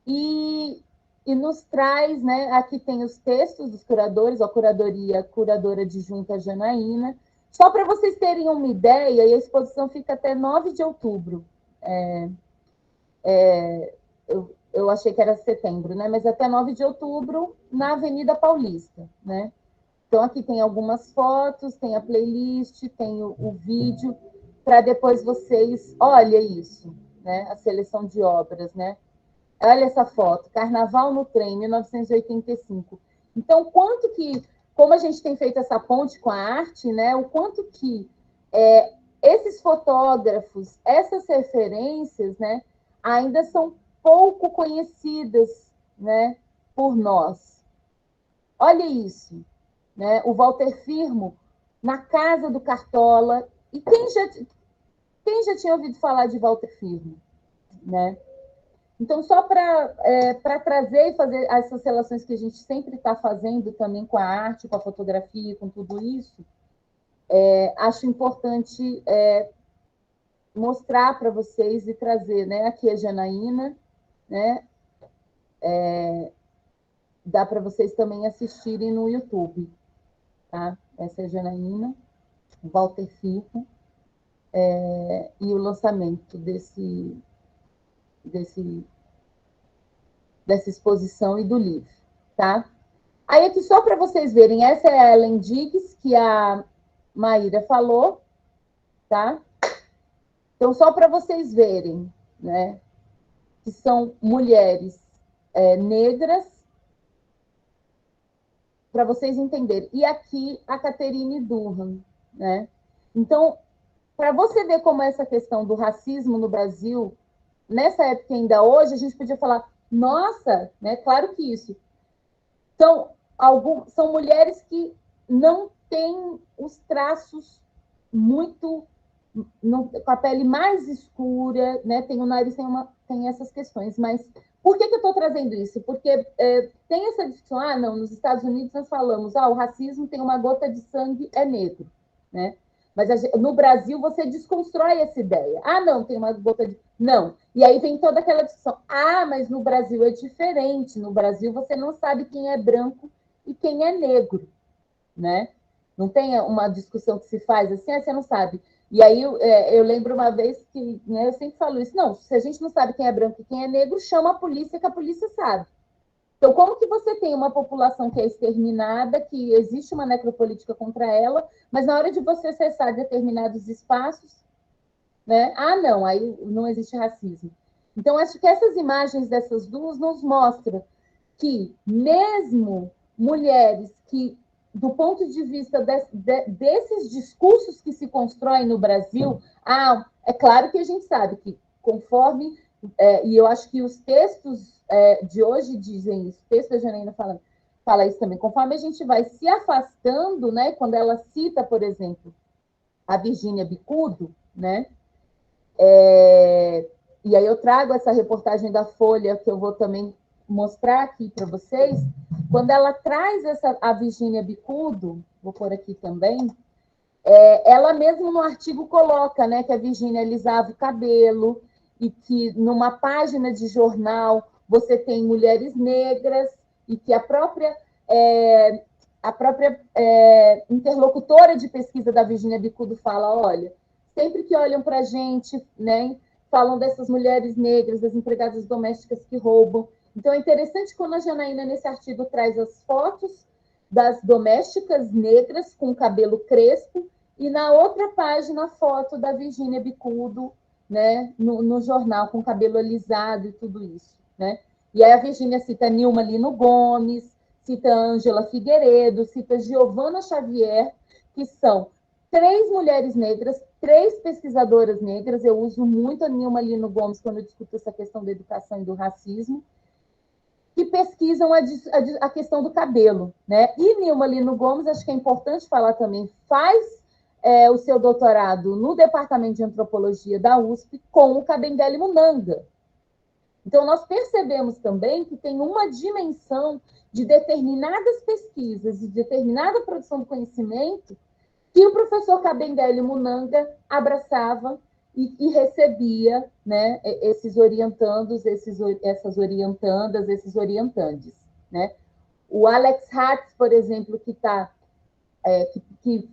E e nos traz, né, aqui tem os textos dos curadores, a curadora adjunta Janaína. Só para vocês terem uma ideia, e a exposição fica até 9 de outubro. Eu achei que era setembro, né? Mas até 9 de outubro, na Avenida Paulista, né? Então, aqui tem algumas fotos, tem a playlist, tem o vídeo, para depois vocês... Olha isso, né? A seleção de obras, né? Olha essa foto, Carnaval no Trem, 1985. Então, quanto que... Como a gente tem feito essa ponte com a arte, né? O quanto que esses fotógrafos, essas referências, né? Ainda são pouco conhecidas, né? Por nós. Olha isso. Né? O Walter Firmo, na casa do Cartola. E quem já tinha ouvido falar de Walter Firmo? Né? Então, só para trazer e fazer essas relações que a gente sempre está fazendo também com a arte, com a fotografia, com tudo isso, acho importante mostrar para vocês e trazer, né? Aqui a Janaína, né? Dá para vocês também assistirem no YouTube. Tá? Essa é a Janaína, Walter Firmo, e o lançamento dessa exposição e do livro. Tá? Aí, aqui, só para vocês verem, essa é a Ellen Diggs, que a Maíra falou. Tá? Então, só para vocês verem, né, que são mulheres negras, para vocês entenderem. E aqui a Catherine Durham, né? Então, para você ver como essa questão do racismo no Brasil, nessa época ainda hoje, a gente podia falar, nossa, né? Claro que isso. São mulheres que não têm os traços muito... com a pele mais escura, né? Tem o nariz, tem essas questões, mas por que eu estou trazendo isso? Porque tem essa discussão, não, nos Estados Unidos nós falamos, o racismo tem uma gota de sangue, é negro, né? Mas no Brasil você desconstrói essa ideia. Não, tem uma gota de... Não. E aí vem toda aquela discussão. Mas no Brasil é diferente. No Brasil você não sabe quem é branco e quem é negro, né? Não tem uma discussão que se faz assim, você não sabe. E aí eu lembro uma vez que, né, eu sempre falo isso, não, se a gente não sabe quem é branco e quem é negro, chama a polícia, que a polícia sabe. Então, como que você tem uma população que é exterminada, que existe uma necropolítica contra ela, mas na hora de você acessar determinados espaços, né, não, aí não existe racismo. Então, acho que essas imagens dessas duas nos mostram que mesmo mulheres que, do ponto de vista desses discursos que se constroem no Brasil, é claro que a gente sabe que conforme, e eu acho que os textos de hoje dizem isso, o texto da Janaína fala isso também, conforme a gente vai se afastando, né, quando ela cita, por exemplo, a Virgínia Bicudo, né, e aí eu trago essa reportagem da Folha, que eu vou também mostrar aqui para vocês, quando ela traz a Virgínia Bicudo, vou pôr aqui também, ela mesmo no artigo coloca, né, que a Virgínia alisava o cabelo e que numa página de jornal você tem mulheres negras e que a própria interlocutora de pesquisa da Virgínia Bicudo fala, olha, sempre que olham para a gente, né, falam dessas mulheres negras, das empregadas domésticas que roubam. Então, é interessante quando a Janaína, nesse artigo, traz as fotos das domésticas negras com cabelo crespo e, na outra página, a foto da Virgínia Bicudo, né, no jornal, com cabelo alisado e tudo isso. Né? E aí a Virgínia cita Nilma Lino Gomes, cita Ângela Figueiredo, cita Giovana Xavier, que são 3 mulheres negras, 3 pesquisadoras negras. Eu uso muito a Nilma Lino Gomes quando eu discuto essa questão da educação e do racismo, que pesquisam a questão do cabelo. Né? E Nilma Lino Gomes, acho que é importante falar também, faz o seu doutorado no Departamento de Antropologia da USP com o Kabengele Munanga. Então, nós percebemos também que tem uma dimensão de determinadas pesquisas e determinada produção do conhecimento que o professor Kabengele Munanga abraçava e recebia, né, esses orientandos, essas orientandas, esses orientandes, né? O Alex Hatz, por exemplo, que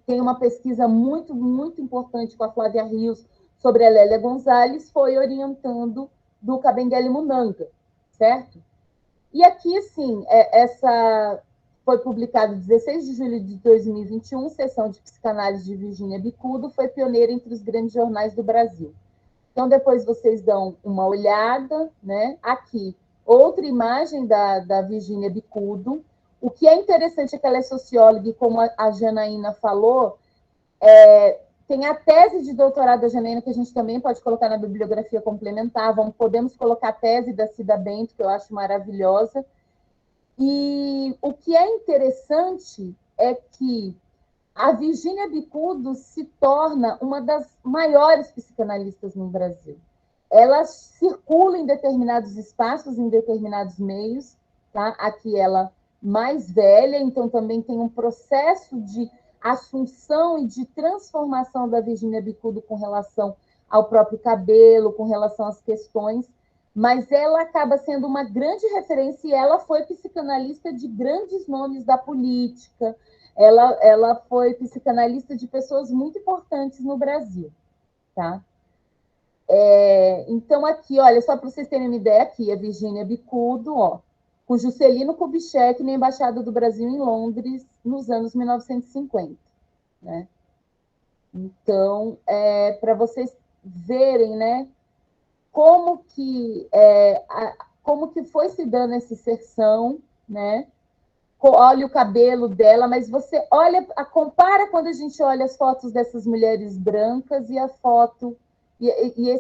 tem uma pesquisa muito, muito importante com a Flávia Rios sobre a Lélia Gonzalez, foi orientando do Kabengele Munanga, certo? E aqui, sim, essa foi publicado 16 de julho de 2021, Sessão de Psicanálise de Virginia Bicudo, foi pioneira entre os grandes jornais do Brasil. Então, depois vocês dão uma olhada, né? Aqui, outra imagem da Virginia Bicudo. O que é interessante é que ela é socióloga, e como a Janaína falou, tem a tese de doutorado da Janaína, que a gente também pode colocar na bibliografia complementar. Podemos colocar a tese da Cida Bento, que eu acho maravilhosa. E o que é interessante é que a Virginia Bicudo se torna uma das maiores psicanalistas no Brasil. Ela circula em determinados espaços, em determinados meios, tá? Aqui ela mais velha, então também tem um processo de assunção e de transformação da Virginia Bicudo com relação ao próprio cabelo, com relação às questões, mas ela acaba sendo uma grande referência e ela foi psicanalista de grandes nomes da política, ela foi psicanalista de pessoas muito importantes no Brasil, tá? Então, aqui, olha, só para vocês terem uma ideia, aqui a Virginia Bicudo, ó, com Juscelino Kubitschek na Embaixada do Brasil em Londres, nos anos 1950, né? Então, para vocês verem, né, como que foi se dando essa inserção, né? Olha o cabelo dela, mas você compara quando a gente olha as fotos dessas mulheres brancas e a foto e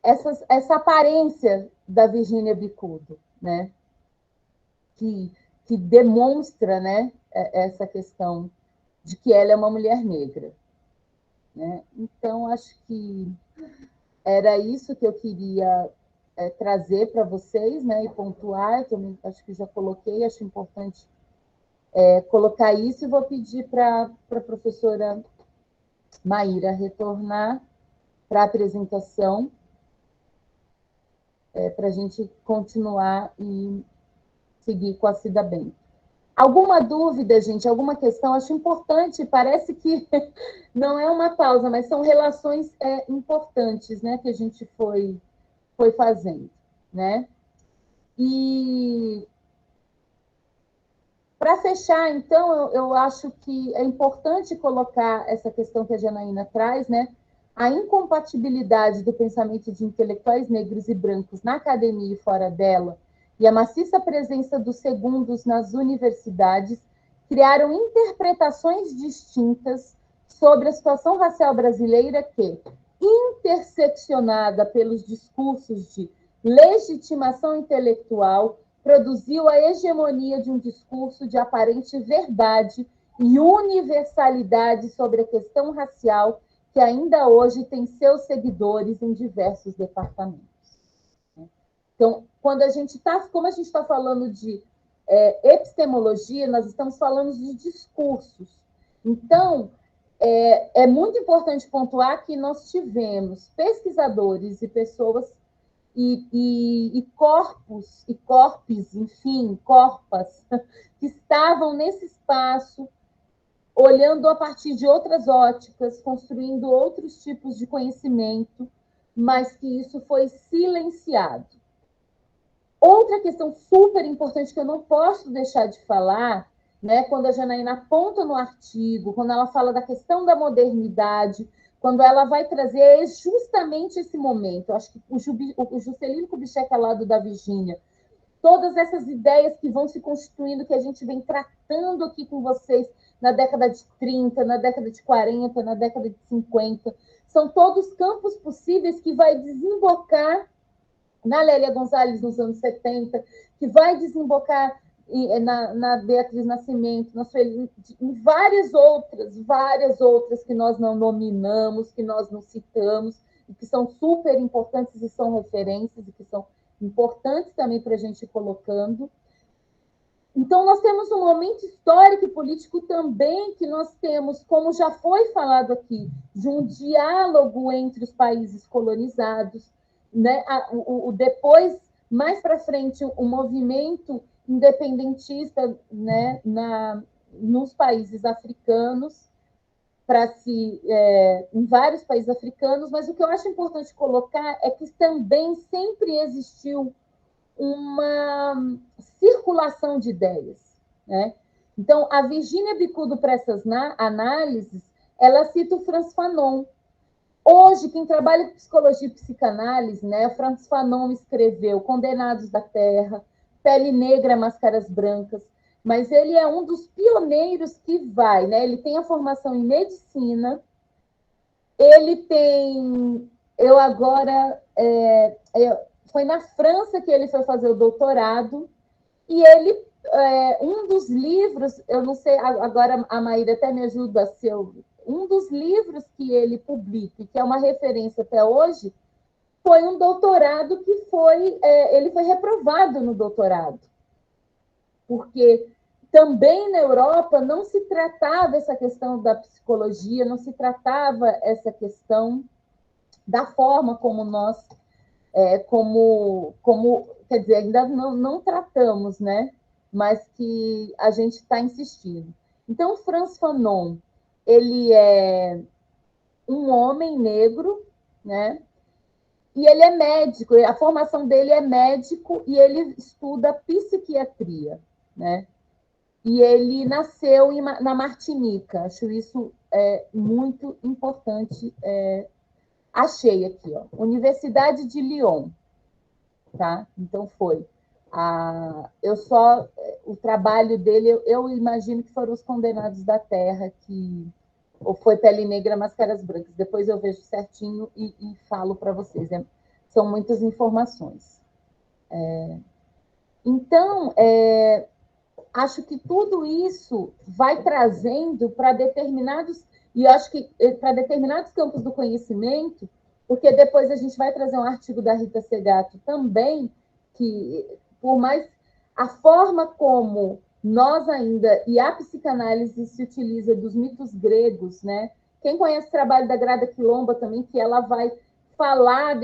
essa aparência da Virginia Bicudo, né? Que demonstra, né, essa questão de que ela é uma mulher negra, né? Então, acho que era isso que eu queria trazer para vocês, né, e pontuar. Eu também acho que já coloquei, acho importante colocar isso, e vou pedir para a professora Maíra retornar para a apresentação, para a gente continuar e seguir com a Cida Bento. Alguma dúvida, gente? Alguma questão? Acho importante, parece que não é uma pausa, mas são relações importantes, né, que a gente foi fazendo, né? E para fechar, então, eu acho que é importante colocar essa questão que a Janaína traz, né? A incompatibilidade do pensamento de intelectuais negros e brancos na academia e fora dela, e a maciça presença dos segundos nas universidades, criaram interpretações distintas sobre a situação racial brasileira que, interseccionada pelos discursos de legitimação intelectual, produziu a hegemonia de um discurso de aparente verdade e universalidade sobre a questão racial, que ainda hoje tem seus seguidores em diversos departamentos. Então, como a gente está falando de epistemologia, nós estamos falando de discursos. Então, é muito importante pontuar que nós tivemos pesquisadores e pessoas e corpos, enfim, corpas, que estavam nesse espaço, olhando a partir de outras óticas, construindo outros tipos de conhecimento, mas que isso foi silenciado. Outra questão super importante que eu não posso deixar de falar, né, quando a Janaína aponta no artigo, quando ela fala da questão da modernidade, quando ela vai trazer justamente esse momento. Eu acho que o Juscelino Kubitschek ao lado da Virginia, todas essas ideias que vão se constituindo, que a gente vem tratando aqui com vocês na década de 30, na década de 40, na década de 50, são todos campos possíveis que vai desembocar na Lélia Gonzalez nos anos 70, que vai desembocar na Beatriz Nascimento, em várias outras que nós não nominamos, que nós não citamos, e que são super importantes e são referências, e que são importantes também para a gente ir colocando. Então, nós temos um momento histórico e político também que nós temos, como já foi falado aqui, de um diálogo entre os países colonizados, né? Depois, mais para frente, o movimento independentista, né? Nos países africanos, em vários países africanos, mas o que eu acho importante colocar é que também sempre existiu uma circulação de ideias, né? Então, a Virginia Bicudo, para essas análises, ela cita o Frantz Fanon. Hoje, quem trabalha com psicologia e psicanálise, né, Frantz Fanon escreveu Condenados da Terra, Pele Negra, Máscaras Brancas, mas ele é um dos pioneiros que vai, né? Ele tem a formação em medicina, ele tem... Eu agora... foi na França que ele foi fazer o doutorado, e ele, um dos livros, eu não sei, agora a Maíra até me ajuda, um dos livros que ele publica, que é uma referência até hoje, foi um doutorado que ele foi reprovado no doutorado, porque também na Europa não se tratava essa questão da psicologia, não se tratava essa questão da forma como nós quer dizer, ainda não tratamos, né? Mas que a gente está insistindo. Então, Frantz Fanon, ele é um homem negro, né? E ele é médico, a formação dele é médico e ele estuda psiquiatria, né? E ele nasceu na Martinica, acho isso muito importante. Achei aqui, ó, Universidade de Lyon, tá? Então foi. O trabalho dele, eu imagino que foram os Condenados da Terra, ou foi Pele Negra, Máscaras Brancas. Depois eu vejo certinho e falo para vocês. São muitas informações. Então, acho que tudo isso vai trazendo para determinados, e eu acho que para determinados campos do conhecimento, porque depois a gente vai trazer um artigo da Rita Segato também, que por mais a forma como nós ainda, e a psicanálise se utiliza dos mitos gregos, né? Quem conhece o trabalho da Grada Quilomba também, que ela vai falar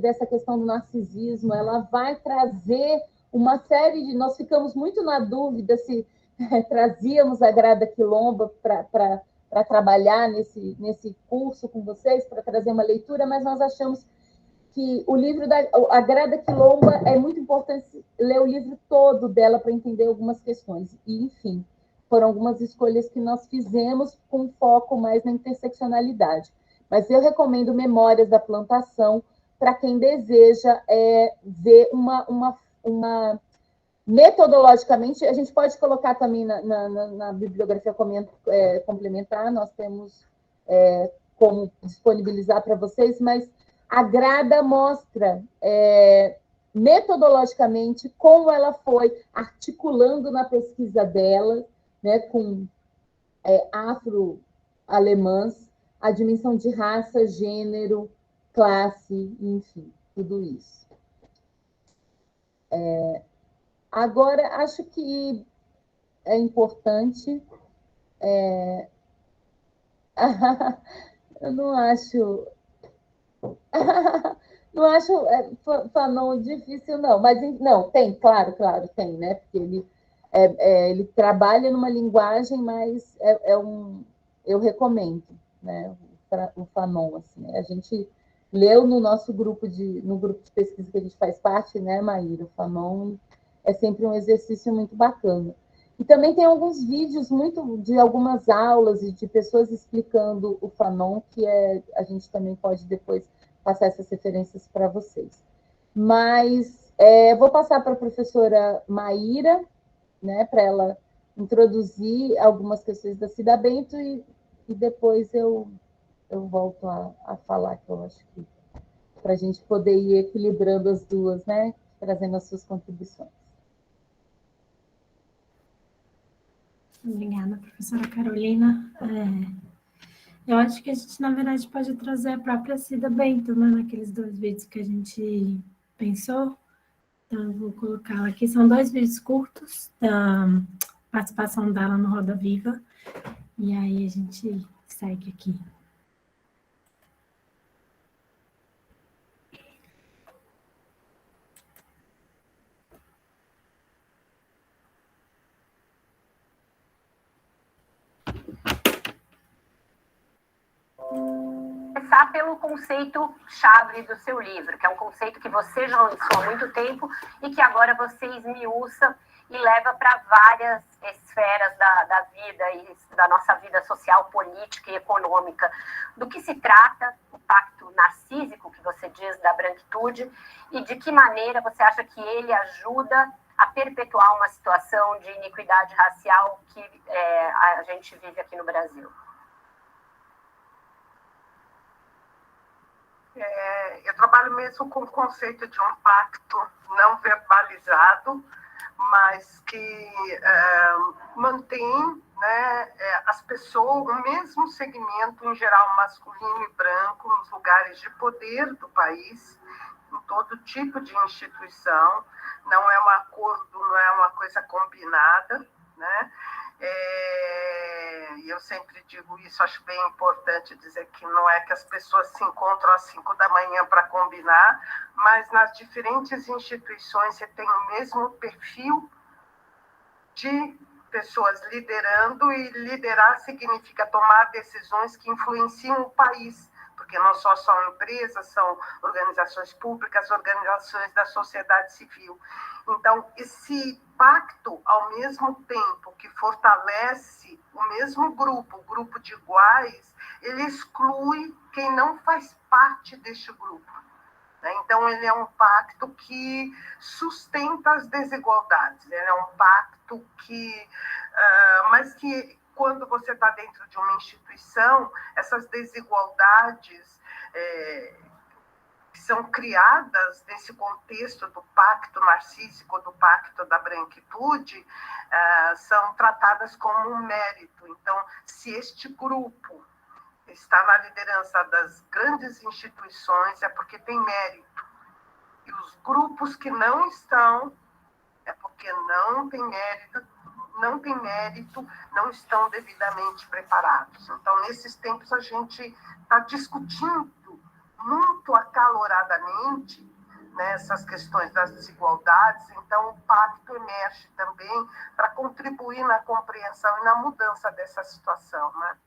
dessa questão do narcisismo, ela vai trazer uma série de... Nós ficamos muito na dúvida se trazíamos a Grada Quilomba para trabalhar nesse curso com vocês, para trazer uma leitura, mas nós achamos que o livro a Grada Quilomba é muito importante ler o livro todo dela para entender algumas questões. E, enfim, foram algumas escolhas que nós fizemos com foco mais na interseccionalidade. Mas eu recomendo Memórias da Plantação para quem deseja ver uma metodologicamente, a gente pode colocar também na bibliografia complementar, nós temos como disponibilizar para vocês, mas a Grada mostra metodologicamente como ela foi articulando na pesquisa dela, né, com afro-alemãs, a dimensão de raça, gênero, classe, enfim, tudo isso. Agora, acho que é importante... Eu não acho... Não acho Fanon difícil, não. Mas, não, tem, claro, tem, né? Porque ele trabalha numa linguagem, mas eu recomendo, né? O Fanon, assim, né? A gente leu no nosso grupo no grupo de pesquisa que a gente faz parte, né, Maíra? O Fanon é sempre um exercício muito bacana. E também tem alguns vídeos de algumas aulas e de pessoas explicando o Fanon, que a gente também pode depois passar essas referências para vocês. Mas vou passar para a professora Maíra, né, para ela introduzir algumas questões da Cida Bento e depois eu volto a falar, que eu acho que para a gente poder ir equilibrando as duas, né, trazendo as suas contribuições. Obrigada, professora Carolina. Eu acho que a gente, na verdade, pode trazer a própria Cida Bento, né, naqueles 2 vídeos que a gente pensou, Então, eu vou colocá-la aqui. São 2 vídeos curtos da participação dela no Roda Viva. E aí a gente segue aqui. Começar pelo conceito-chave do seu livro, que é um conceito que você já lançou há muito tempo e que agora você esmiuça e leva para várias esferas da vida e da nossa vida social, política e econômica. Do que se trata o pacto narcísico, que você diz, da branquitude, e de que maneira você acha que ele ajuda a perpetuar uma situação de iniquidade racial que a gente vive aqui no Brasil? Eu trabalho mesmo com o conceito de um pacto não verbalizado, mas que mantém, né, as pessoas, o mesmo segmento, em geral masculino e branco, nos lugares de poder do país, em todo tipo de instituição. Não é um acordo, não é uma coisa combinada, né? E eu sempre digo isso, acho bem importante dizer que não é que as pessoas se encontram às 5 da manhã para combinar, mas nas diferentes instituições você tem o mesmo perfil de pessoas liderando, e liderar significa tomar decisões que influenciam o país, porque não só são empresas, são organizações públicas, organizações da sociedade civil. Então, esse pacto, ao mesmo tempo que fortalece o mesmo grupo, o grupo de iguais, ele exclui quem não faz parte deste grupo. Então, ele é um pacto que sustenta as desigualdades, ele é um pacto que, mas que, quando você está dentro de uma instituição, essas desigualdades que são criadas nesse contexto do pacto narcísico, do pacto da branquitude, são tratadas como um mérito. Então, se este grupo está na liderança das grandes instituições, é porque tem mérito. E os grupos que não estão, é porque não tem mérito, não estão devidamente preparados. Então, nesses tempos, a gente está discutindo muito acaloradamente, né, essas questões das desigualdades. Então, o pacto emerge também para contribuir na compreensão e na mudança dessa situação, né?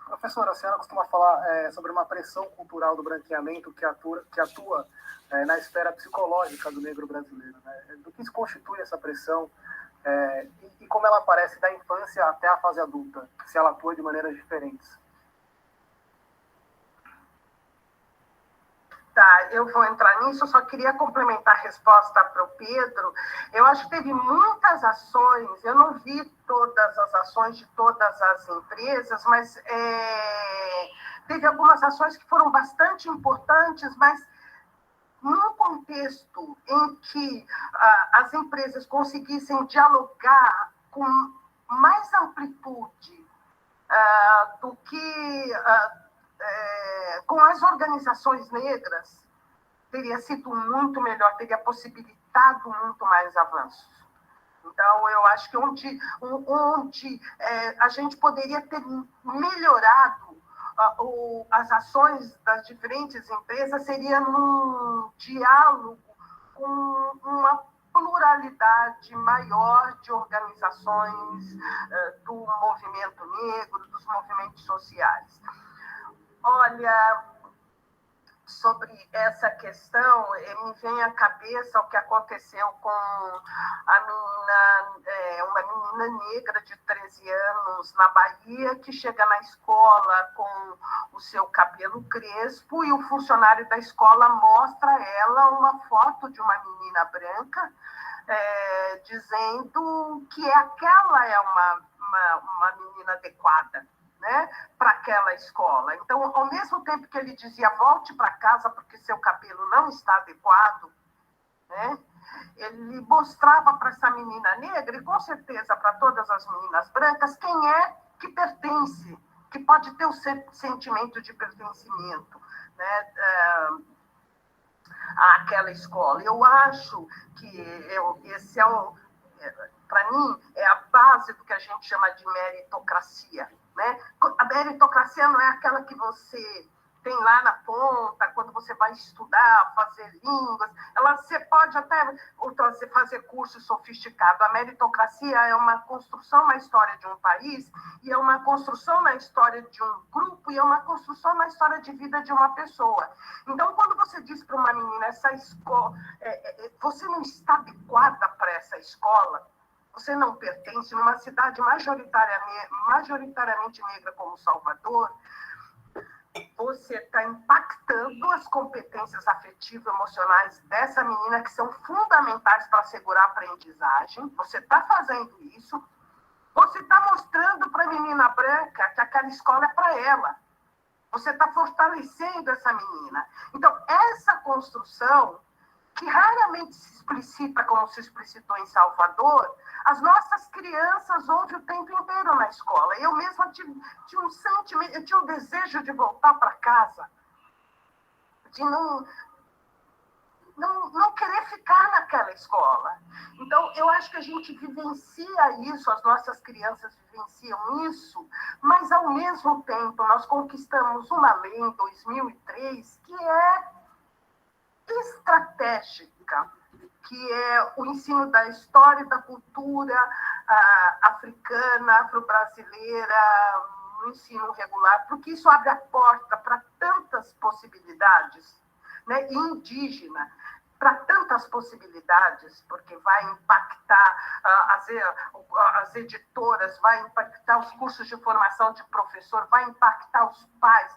Professora, a senhora costuma falar sobre uma pressão cultural do branqueamento que atua na esfera psicológica do negro brasileiro, né? Do que se constitui essa pressão e como ela aparece da infância até a fase adulta, se ela atua de maneiras diferentes? Tá, eu vou entrar nisso, eu só queria complementar a resposta para o Pedro. Eu acho que teve muitas ações, eu não vi todas as ações de todas as empresas, mas teve algumas ações que foram bastante importantes, mas num contexto em que as empresas conseguissem dialogar com mais amplitude do que com as organizações negras, teria sido muito melhor, teria possibilitado muito mais avanços. Então, eu acho que onde a gente poderia ter melhorado as ações das diferentes empresas seria num diálogo com uma pluralidade maior de organizações do movimento negro, dos movimentos sociais. Olha, sobre essa questão, me vem à cabeça o que aconteceu com uma menina negra de 13 anos na Bahia, que chega na escola com o seu cabelo crespo e o funcionário da escola mostra a ela uma foto de uma menina branca, dizendo que aquela é uma menina adequada, né, para aquela escola. Então, ao mesmo tempo que ele dizia volte para casa porque seu cabelo não está adequado, né, ele mostrava para essa menina negra, e com certeza para todas as meninas brancas, quem é que pertence, que pode ter o sentimento de pertencimento, né, àquela escola. Eu acho que esse para mim, é a base do que a gente chama de meritocracia, né? A meritocracia não é aquela que você tem lá na ponta, quando você vai estudar, fazer línguas. Você pode até fazer curso sofisticado. A meritocracia é uma construção na história de um país, e é uma construção na história de um grupo, e é uma construção na história de vida de uma pessoa. Então, quando você diz para uma menina, essa escola, você não está adequada para essa escola, você não pertence, numa cidade majoritariamente negra como Salvador, você está impactando as competências afetivo-emocionais dessa menina, que são fundamentais para assegurar a aprendizagem. Você está fazendo isso. Você está mostrando para a menina branca que aquela escola é para ela. Você está fortalecendo essa menina. Então, essa construção, que raramente se explicita como se explicitou em Salvador, as nossas crianças ouvem o tempo inteiro na escola. Eu mesma tinha um sentimento, eu tinha um desejo de voltar para casa, de não querer ficar naquela escola. Então, eu acho que a gente vivencia isso, as nossas crianças vivenciam isso, mas, ao mesmo tempo, nós conquistamos uma lei em 2003 que é estratégica, que é o ensino da história e da cultura africana, afro-brasileira, no ensino regular, porque isso abre a porta para tantas possibilidades, né? Indígena, para tantas possibilidades, porque vai impactar as editoras, vai impactar os cursos de formação de professor, vai impactar os pais.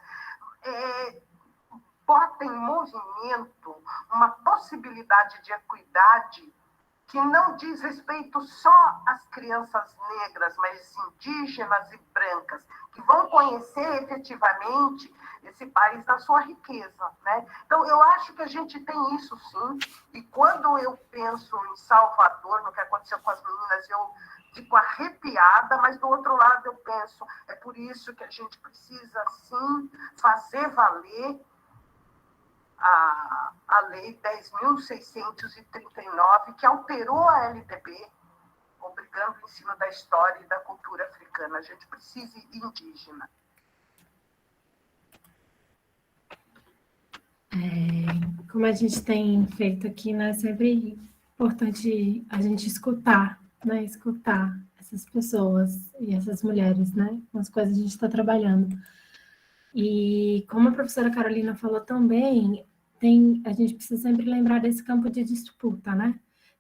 Bota em movimento uma possibilidade de equidade que não diz respeito só às crianças negras, mas indígenas e brancas, que vão conhecer efetivamente esse país na sua riqueza, né? Então, eu acho que a gente tem isso, sim, e quando eu penso em Salvador, no que aconteceu com as meninas, eu fico arrepiada, mas, do outro lado, eu penso, é por isso que a gente precisa, sim, fazer valer a Lei 10.639, que alterou a LDB, obrigando o ensino da história e da cultura africana. A gente precisa ir indígena. Como a gente tem feito aqui, né, é sempre importante a gente escutar, né, escutar essas pessoas e essas mulheres, né, com as quais a gente está trabalhando. E como a professora Carolina falou também, a gente precisa sempre lembrar desse campo de disputa, né?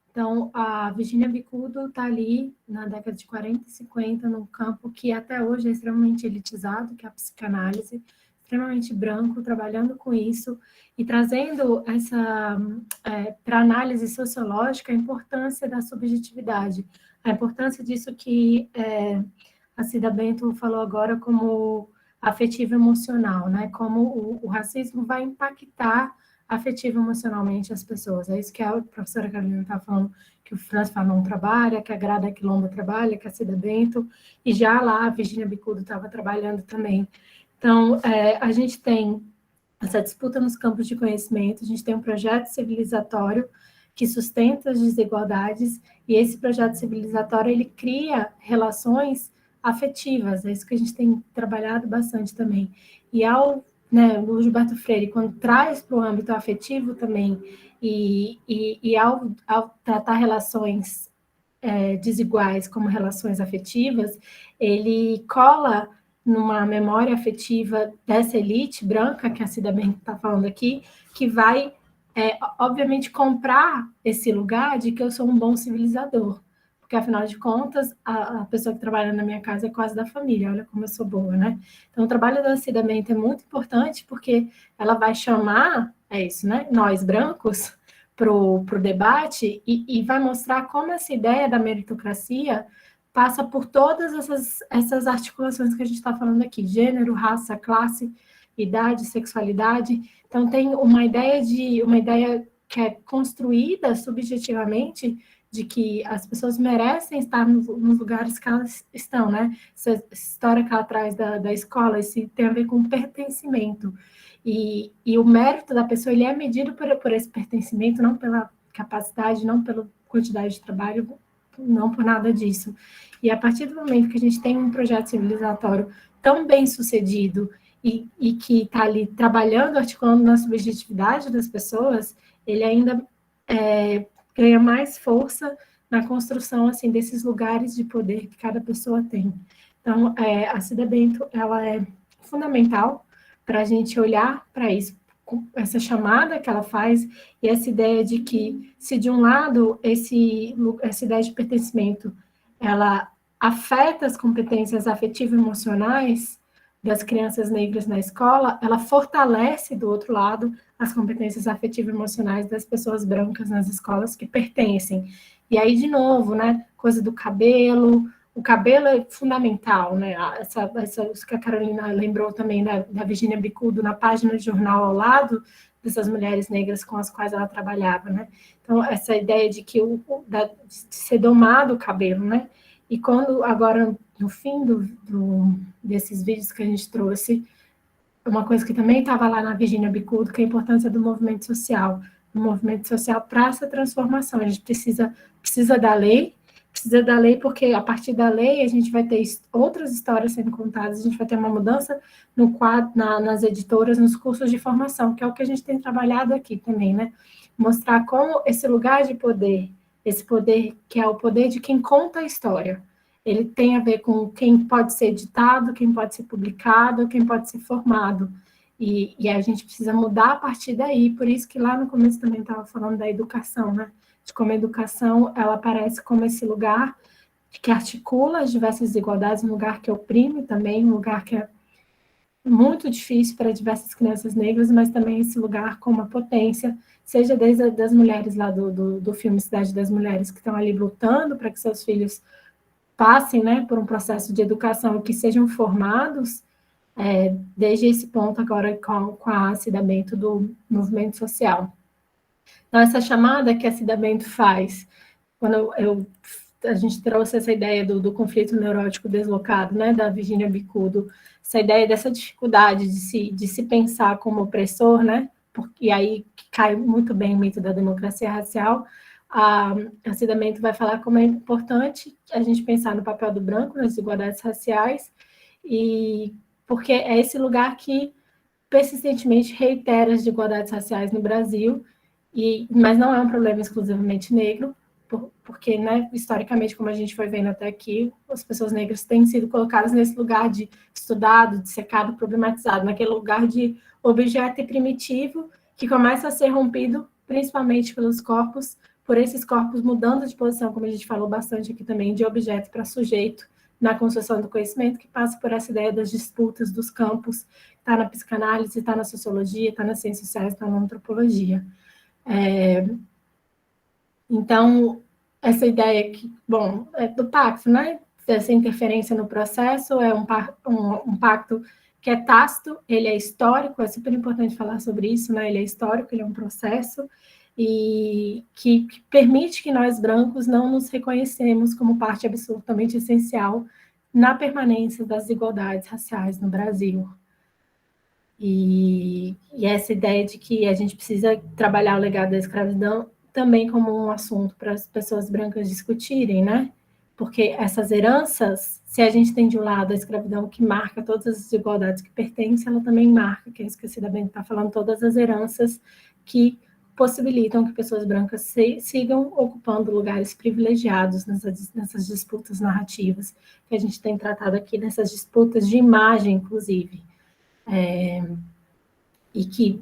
Então, a Virginia Bicudo está ali na década de 40 e 50, num campo que até hoje é extremamente elitizado, que é a psicanálise, extremamente branco, trabalhando com isso e trazendo para análise sociológica a importância da subjetividade, a importância disso que a Cida Bento falou agora como afetivo emocional, né? Como o racismo vai impactar afetivo emocionalmente as pessoas. É isso que a professora Carolina está falando, que o Franz Fanon trabalha, que a Grada Quilombo trabalha, que a Cida Bento, e já lá a Virginia Bicudo estava trabalhando também. Então, a gente tem essa disputa nos campos de conhecimento, a gente tem um projeto civilizatório que sustenta as desigualdades, e esse projeto civilizatório, ele cria relações afetivas, é isso que a gente tem trabalhado bastante também. E o Gilberto Freire, quando traz para o âmbito afetivo também, e ao tratar relações desiguais como relações afetivas, ele cola numa memória afetiva dessa elite branca, que a Cida Bento está falando aqui, que vai, obviamente, comprar esse lugar de que eu sou um bom civilizador. Porque, afinal de contas, a pessoa que trabalha na minha casa é quase da família, olha como eu sou boa, né? Então, o trabalho da Cida Bento é muito importante, porque ela vai chamar, né, nós brancos, para o debate, e vai mostrar como essa ideia da meritocracia passa por todas essas articulações que a gente está falando aqui, gênero, raça, classe, idade, sexualidade. Então, tem uma ideia que é construída subjetivamente, de que as pessoas merecem estar nos lugares que elas estão, né? Essa história que ela traz da escola, isso tem a ver com pertencimento. E o mérito da pessoa, ele é medido por esse pertencimento, não pela capacidade, não pela quantidade de trabalho, não por nada disso. E a partir do momento que a gente tem um projeto civilizatório tão bem sucedido e que está ali trabalhando, articulando na subjetividade das pessoas, ele ainda ganha mais força na construção assim desses lugares de poder que cada pessoa tem. Então, a Cida Bento, ela é fundamental para a gente olhar para isso, essa chamada que ela faz e essa ideia de que, se de um lado essa ideia de pertencimento, ela afeta as competências afetivo-emocionais das crianças negras na escola, ela fortalece, do outro lado, as competências afetivo-emocionais das pessoas brancas nas escolas que pertencem. E aí, de novo, né, coisa do cabelo, o cabelo é fundamental, né? Isso que a Carolina lembrou também da Virginia Bicudo na página de jornal ao lado dessas mulheres negras com as quais ela trabalhava, né? Então, essa ideia de que de ser domado o cabelo, né? E quando, agora, no fim desses vídeos que a gente trouxe, uma coisa que também estava lá na Virginia Bicudo, que é a importância do movimento social para essa transformação. A gente precisa da lei porque a partir da lei a gente vai ter outras histórias sendo contadas, a gente vai ter uma mudança no quadro, nas editoras, nos cursos de formação, que é o que a gente tem trabalhado aqui também, né? Mostrar como esse lugar de poder, esse poder que é o poder de quem conta a história, ele tem a ver com quem pode ser editado, quem pode ser publicado, quem pode ser formado. E a gente precisa mudar a partir daí, por isso que lá no começo também estava falando da educação, né? De como a educação, ela aparece como esse lugar que articula as diversas desigualdades, um lugar que oprime também, um lugar que é muito difícil para diversas crianças negras, mas também esse lugar com uma potência, seja desde das mulheres lá do filme Cidade das Mulheres, que estão ali lutando para que seus filhos passem, né, por um processo de educação e que sejam formados, desde esse ponto agora com a Cida Bento do movimento social. Então, essa chamada que a Cida Bento faz, quando a gente trouxe essa ideia do conflito neurótico deslocado, né, da Virginia Bicudo, essa ideia dessa dificuldade de se pensar como opressor, né, e aí cai muito bem o mito da democracia racial. A Cida Bento vai falar como é importante a gente pensar no papel do branco nas desigualdades raciais, e porque é esse lugar que persistentemente reitera as desigualdades raciais no Brasil, mas não é um problema exclusivamente negro, porque, né, historicamente, como a gente foi vendo até aqui, as pessoas negras têm sido colocadas nesse lugar de estudado, dissecado, problematizado, naquele lugar de objeto e primitivo, que começa a ser rompido, principalmente por esses corpos mudando de posição, como a gente falou bastante aqui também, de objeto para sujeito, na construção do conhecimento, que passa por essa ideia das disputas dos campos, está na psicanálise, está na sociologia, está nas ciências sociais, está na antropologia. Então, essa ideia que, bom, é do pacto, né? Essa interferência no processo é um pacto que é tácito, ele é histórico, é super importante falar sobre isso, né? Ele é histórico, ele é um processo, e que permite que nós, brancos, não nos reconhecemos como parte absolutamente essencial na permanência das desigualdades raciais no Brasil. E essa ideia de que a gente precisa trabalhar o legado da escravidão também como um assunto para as pessoas brancas discutirem, né? Porque essas heranças, se a gente tem de um lado a escravidão que marca todas as desigualdades que pertencem, ela também marca, que é isso que a Cida Bento está falando, todas as heranças que possibilitam que pessoas brancas sigam ocupando lugares privilegiados nessas disputas narrativas que a gente tem tratado aqui, nessas disputas de imagem, inclusive. E que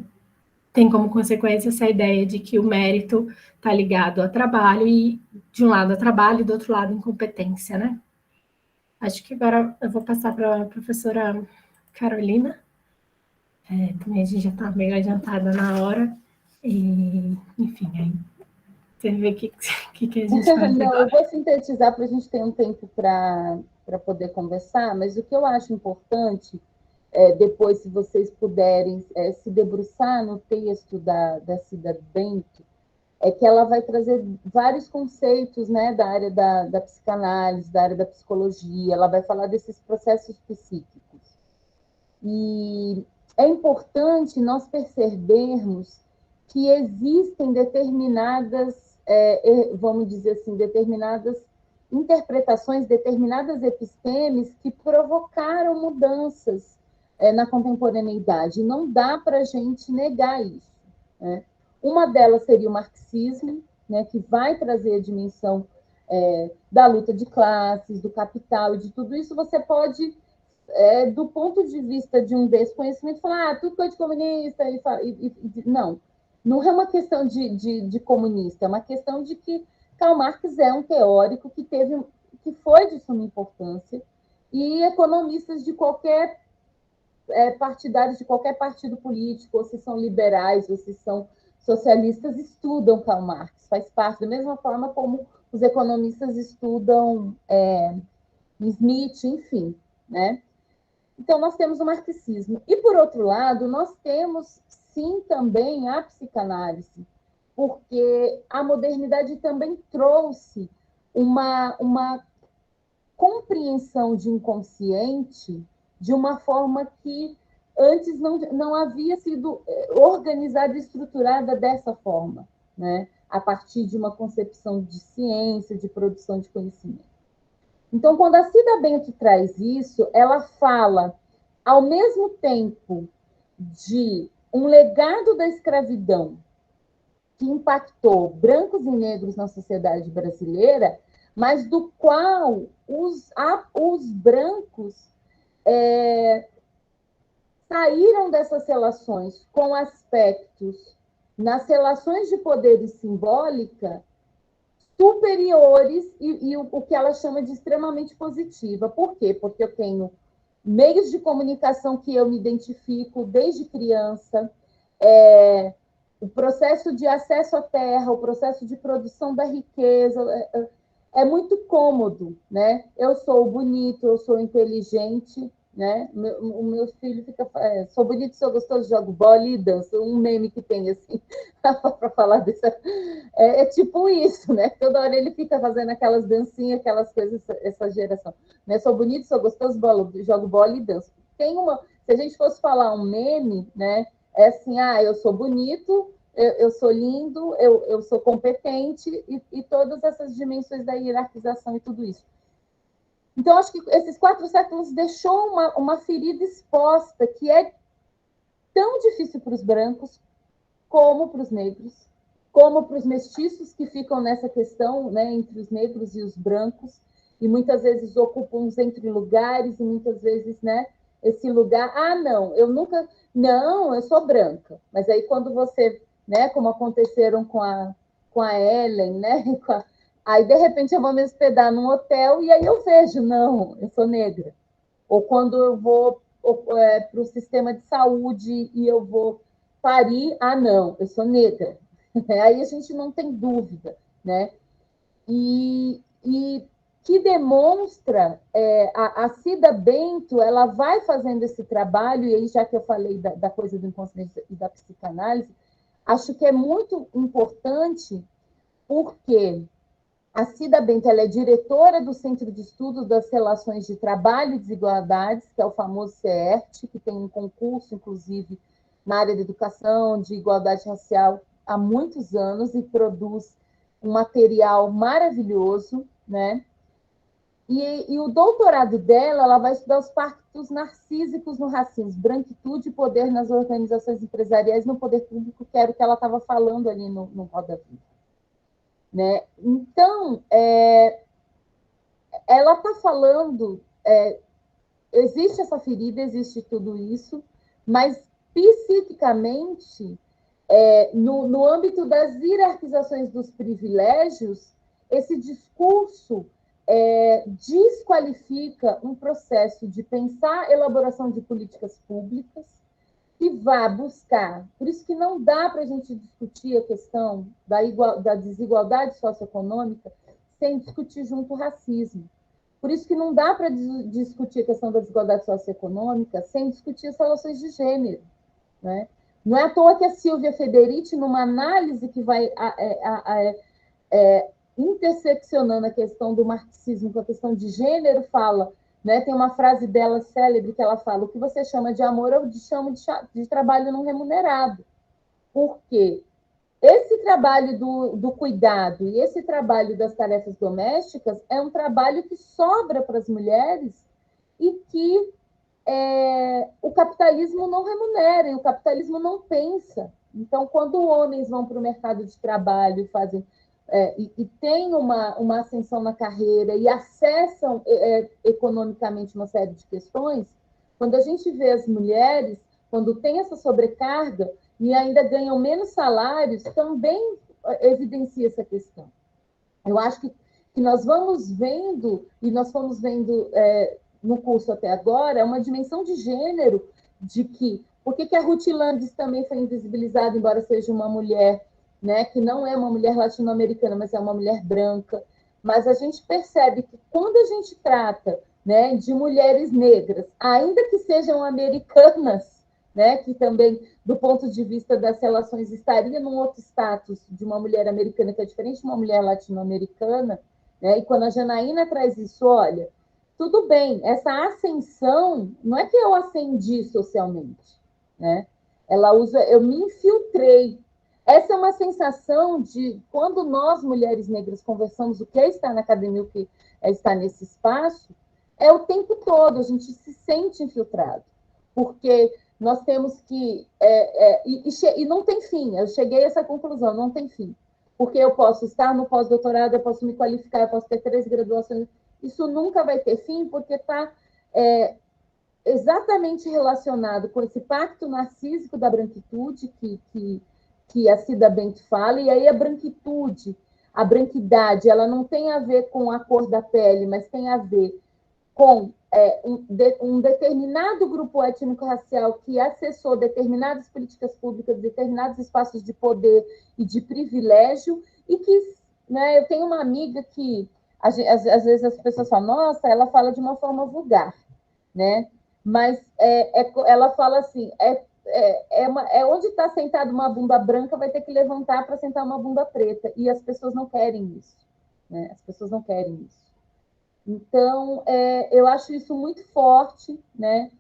tem como consequência essa ideia de que o mérito está ligado ao trabalho, e de um lado a trabalho e do outro lado incompetência, né? Acho que agora eu vou passar para a professora Carolina. Também a gente já está meio adiantada na hora, e, enfim, aí você vê o que a gente faz. Não, eu vou sintetizar para a gente ter um tempo para poder conversar, mas o que eu acho importante, depois, se vocês puderem se debruçar no texto da Cida Bento, é que ela vai trazer vários conceitos, né, da área da psicanálise, da área da psicologia, ela vai falar desses processos psíquicos. E é importante nós percebermos que existem determinadas, vamos dizer assim, determinadas interpretações, determinadas epistemes que provocaram mudanças na contemporaneidade. Não dá para a gente negar isso, né? Uma delas seria o marxismo, né, que vai trazer a dimensão da luta de classes, do capital e de tudo isso. Você pode, do ponto de vista de um desconhecimento, falar tudo coisa de comunista. Não, não é uma questão de comunista, é uma questão de que Karl Marx é um teórico que foi de suma importância, e economistas de qualquer partidários de qualquer partido político, ou se são liberais, ou se são socialistas, estudam Karl Marx, faz parte, da mesma forma como os economistas estudam Smith, enfim, né? Então, nós temos o marxismo. E, por outro lado, nós temos, sim, também a psicanálise, porque a modernidade também trouxe uma compreensão de inconsciente de uma forma que antes não havia sido organizada e estruturada dessa forma, né? A partir de uma concepção de ciência, de produção de conhecimento. Então, quando a Cida Bento traz isso, ela fala, ao mesmo tempo, de um legado da escravidão que impactou brancos e negros na sociedade brasileira, mas do qual os brancos saíram dessas relações com aspectos, nas relações de poder e simbólica, superiores e o que ela chama de extremamente positiva. Por quê? Porque eu tenho meios de comunicação que eu me identifico desde criança, o processo de acesso à terra, o processo de produção da riqueza, é muito cômodo, né? Eu sou bonito, eu sou inteligente, né? O meu filho fica, sou bonito, sou gostoso, jogo bola e danço. Um meme que tem assim, para falar dessa, é tipo isso, né? Toda hora ele fica fazendo aquelas dancinhas, aquelas coisas, essa geração. Né? Sou bonito, sou gostoso, jogo bola e danço. Se a gente fosse falar um meme, né? É assim, eu sou bonito, eu sou lindo, eu sou competente, e todas essas dimensões da hierarquização e tudo isso. Então, acho que esses 4 séculos deixou uma ferida exposta que é tão difícil para os brancos, como para os negros, como para os mestiços que ficam nessa questão, né, entre os negros e os brancos, e muitas vezes ocupam uns entre lugares, e muitas vezes, né, esse lugar, não, eu sou branca. Mas aí quando você, né, como aconteceram com a Ellen, né, aí de repente eu vou me hospedar num hotel e aí eu vejo, não, eu sou negra. Ou quando eu vou para o sistema de saúde e eu vou parir, não, eu sou negra. Aí a gente não tem dúvida, né? E que demonstra, a Cida Bento, ela vai fazendo esse trabalho, e aí já que eu falei da coisa do inconsciente e da psicanálise, acho que é muito importante, porque a Cida Bento, ela é diretora do Centro de Estudos das Relações de Trabalho e Desigualdades, que é o famoso CERT, que tem um concurso, inclusive, na área da educação, de igualdade racial, há muitos anos, e produz um material maravilhoso, né? E o doutorado dela, ela vai estudar os pactos narcísicos no racismo, branquitude e poder nas organizações empresariais, no poder público, que era o que ela estava falando ali no Roda Viva. Né? Então, ela está falando, existe essa ferida, existe tudo isso, mas psiquicamente, no âmbito das hierarquizações dos privilégios, esse discurso desqualifica um processo de pensar a elaboração de políticas públicas que vá buscar. Por isso que não dá para a gente discutir a questão da desigualdade socioeconômica sem discutir junto o racismo. Por isso que não dá para discutir a questão da desigualdade socioeconômica sem discutir as relações de gênero, né? Não é à toa que a Silvia Federici, numa análise que vai interseccionando a questão do marxismo com a questão de gênero, fala, né, tem uma frase dela célebre que ela fala: o que você chama de amor, eu chamo de trabalho não remunerado. Por quê? Esse trabalho do cuidado e esse trabalho das tarefas domésticas é um trabalho que sobra para as mulheres e que o capitalismo não remunera, e o capitalismo não pensa. Então, quando homens vão para o mercado de trabalho, fazem e têm uma ascensão na carreira e acessam economicamente uma série de questões, quando a gente vê as mulheres, quando tem essa sobrecarga e ainda ganham menos salários, também evidencia essa questão. Eu acho que nós vamos vendo, e nós fomos vendo no curso até agora, uma dimensão de gênero, de que... Por que a Ruth Landes também foi invisibilizada, embora seja uma mulher, né, que não é uma mulher latino-americana, mas é uma mulher branca? Mas a gente percebe que quando a gente trata, né, de mulheres negras, ainda que sejam americanas, né, que também, do ponto de vista das relações, estaria num outro status de uma mulher americana, que é diferente de uma mulher latino-americana, né? E quando a Janaína traz isso, olha, tudo bem, essa ascensão, não é que eu ascendi socialmente, né? Ela usa, eu me infiltrei. Essa é uma sensação de, quando nós, mulheres negras, conversamos o que é estar na academia, o que é estar nesse espaço, é o tempo todo, a gente se sente infiltrado, porque nós temos que... e não tem fim, eu cheguei a essa conclusão, não tem fim. Porque eu posso estar no pós-doutorado, eu posso me qualificar, eu posso ter 3 graduações, isso nunca vai ter fim, porque está exatamente relacionado com esse pacto narcísico da branquitude, que a Cida Bento fala, e aí a branquitude, a branquidade, ela não tem a ver com a cor da pele, mas tem a ver com um determinado grupo étnico-racial que acessou determinadas políticas públicas, determinados espaços de poder e de privilégio, e que, né, eu tenho uma amiga que, às vezes as pessoas falam, nossa, ela fala de uma forma vulgar, né? Mas ela fala assim, onde está sentada uma bunda branca, vai ter que levantar para sentar uma bunda preta, e as pessoas não querem isso, né? As pessoas não querem isso. Então, eu acho isso muito forte, né?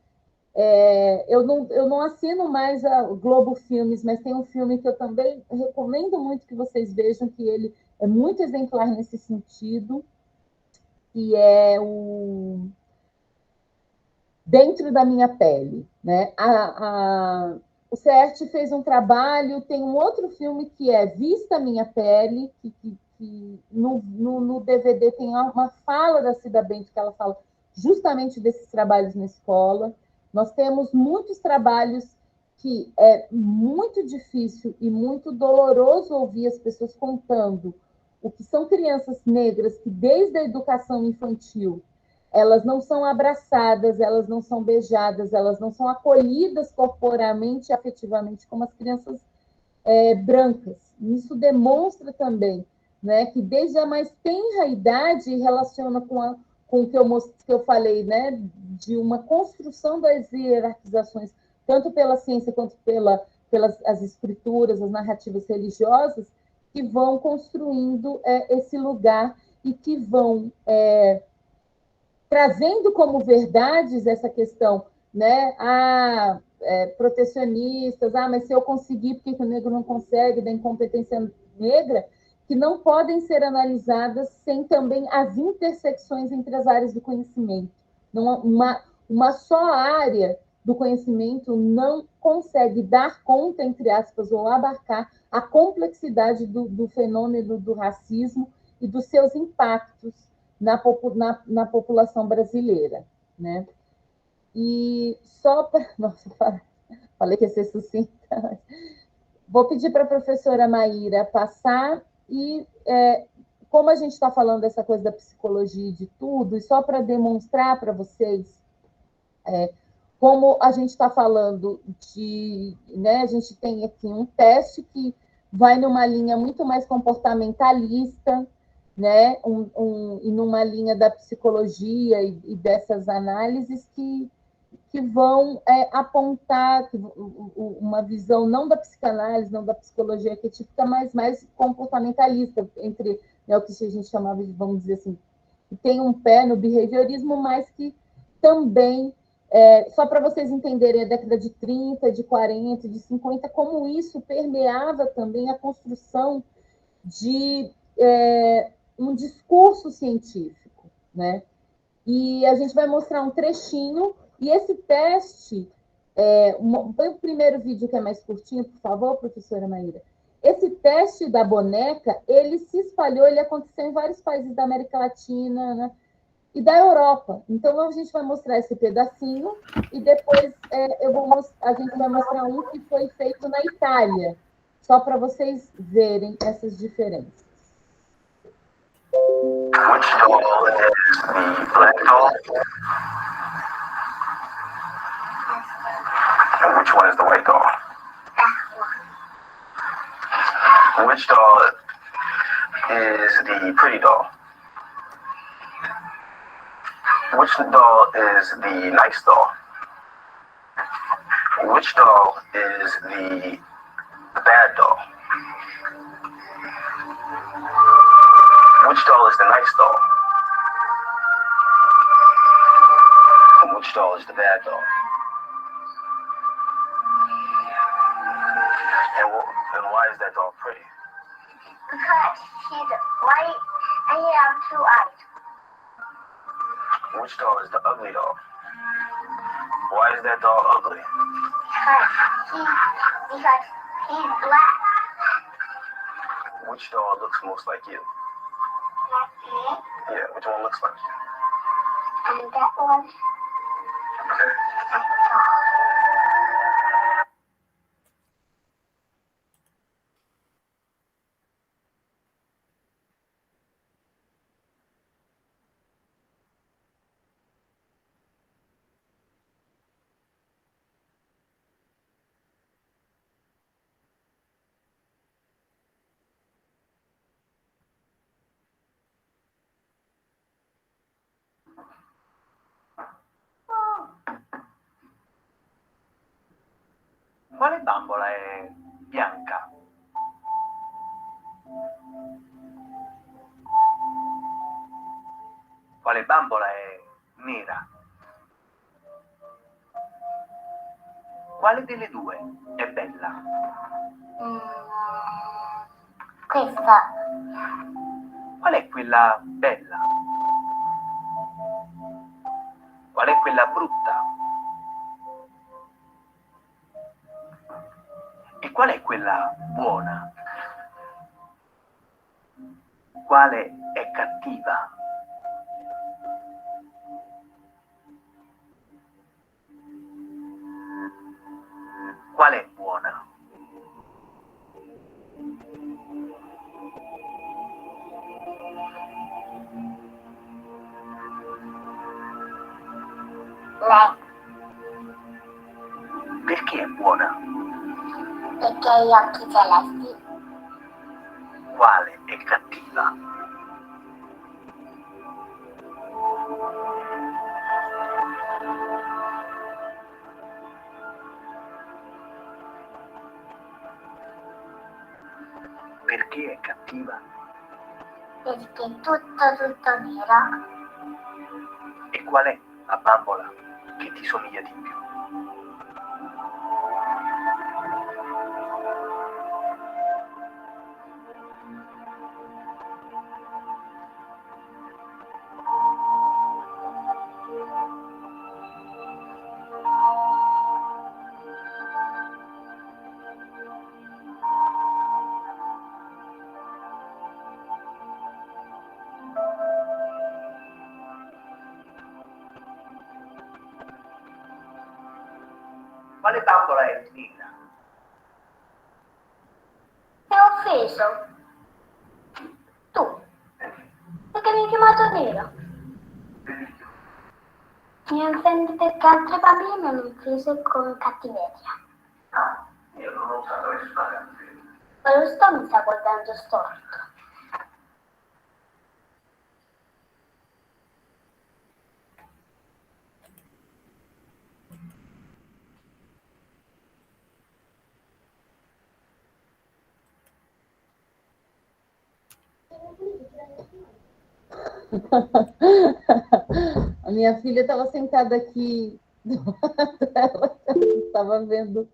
Eu não assino mais a Globo Filmes, mas tem um filme que eu também recomendo muito que vocês vejam, que ele é muito exemplar nesse sentido, que é o Dentro da Minha Pele, né? O CERT fez um trabalho, tem um outro filme que é Vista a Minha Pele, que no DVD tem uma fala da Cida Bento, que ela fala justamente desses trabalhos na escola. Nós temos muitos trabalhos que é muito difícil e muito doloroso ouvir as pessoas contando o que são crianças negras que, desde a educação infantil, elas não são abraçadas, elas não são beijadas, elas não são acolhidas corporalmente e afetivamente como as crianças brancas. Isso demonstra também, né, que desde a mais tenra idade relaciona com o que eu falei, né, de uma construção das hierarquizações, tanto pela ciência quanto pelas as escrituras, as narrativas religiosas, que vão construindo esse lugar e que vão trazendo como verdades essa questão, né? Protecionistas, mas se eu conseguir, por que o negro não consegue, da incompetência negra, que não podem ser analisadas sem também as intersecções entre as áreas do conhecimento. Uma só área do conhecimento não consegue dar conta, entre aspas, ou abarcar a complexidade do fenômeno do racismo e dos seus impactos na população brasileira, né? E só para... Nossa, falei que ia ser sucinta. Vou pedir para a professora Maíra passar e, como a gente está falando dessa coisa da psicologia e de tudo, e só para demonstrar para vocês como a gente está falando de... Né, a gente tem aqui um teste que vai numa linha muito mais comportamentalista, né, e numa linha da psicologia e dessas análises que que vão apontar uma visão não da psicanálise, não da psicologia arquetípica, mas mais comportamentalista, entre o que a gente chamava de, vamos dizer assim, que tem um pé no behaviorismo, mas que também, só para vocês entenderem, a década de 30, de 40, de 50, como isso permeava também a construção de um discurso científico, né? E a gente vai mostrar um trechinho, e esse teste, põe o primeiro vídeo que é mais curtinho, por favor, professora Maíra. Esse teste da boneca, ele se espalhou, ele aconteceu em vários países da América Latina, né, e da Europa. Então, a gente vai mostrar esse pedacinho, e depois a gente vai mostrar um que foi feito na Itália, só para vocês verem essas diferenças. Which doll is the black doll? And which one is the white doll? Which doll is the pretty doll? Which doll is the nice doll? Which doll is the bad doll? Which doll is the nice doll? And which doll is the bad doll? And why is that doll pretty? Because she's white and you have 2 eyes. Which doll is the ugly doll? Why is that doll ugly? Because he's black. Which doll looks most like you? Yeah, which one looks like you? And that one. Okay. Quale bambola è bianca? Quale bambola è nera? Quale delle due è bella? Questa. Qual è quella bella? Qual è quella brutta? E qual è quella buona? Quale è cattiva? Qual è buona? Lei. Perché è buona? Perché ha gli occhi celesti. Quale è cattiva? Perché è cattiva? Perché è tutto nero. E qual è la bambola che ti somiglia di più? Quale bambola è nera? È offeso. Tu. Perché mi hai chiamato nero? Mi offende perché altri bambini mi hanno offeso con cattiveria. No, io non ho usato nessuna cattiveria. Ma lo sto mi sta guardando storto. A minha filha estava sentada aqui do lado dela, estava vendo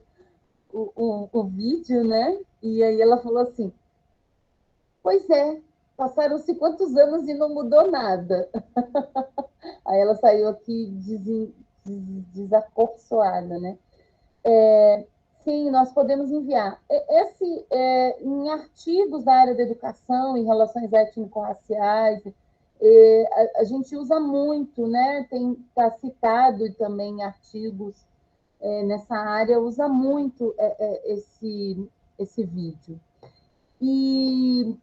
o vídeo, né? E aí ela falou assim, pois é, passaram-se quantos anos e não mudou nada. Aí ela saiu aqui desacorçoada, né? Sim, nós podemos enviar. Em artigos da área da educação, em relações étnico-raciais, a gente usa muito, né? Está citado também em artigos nessa área, usa muito esse vídeo. E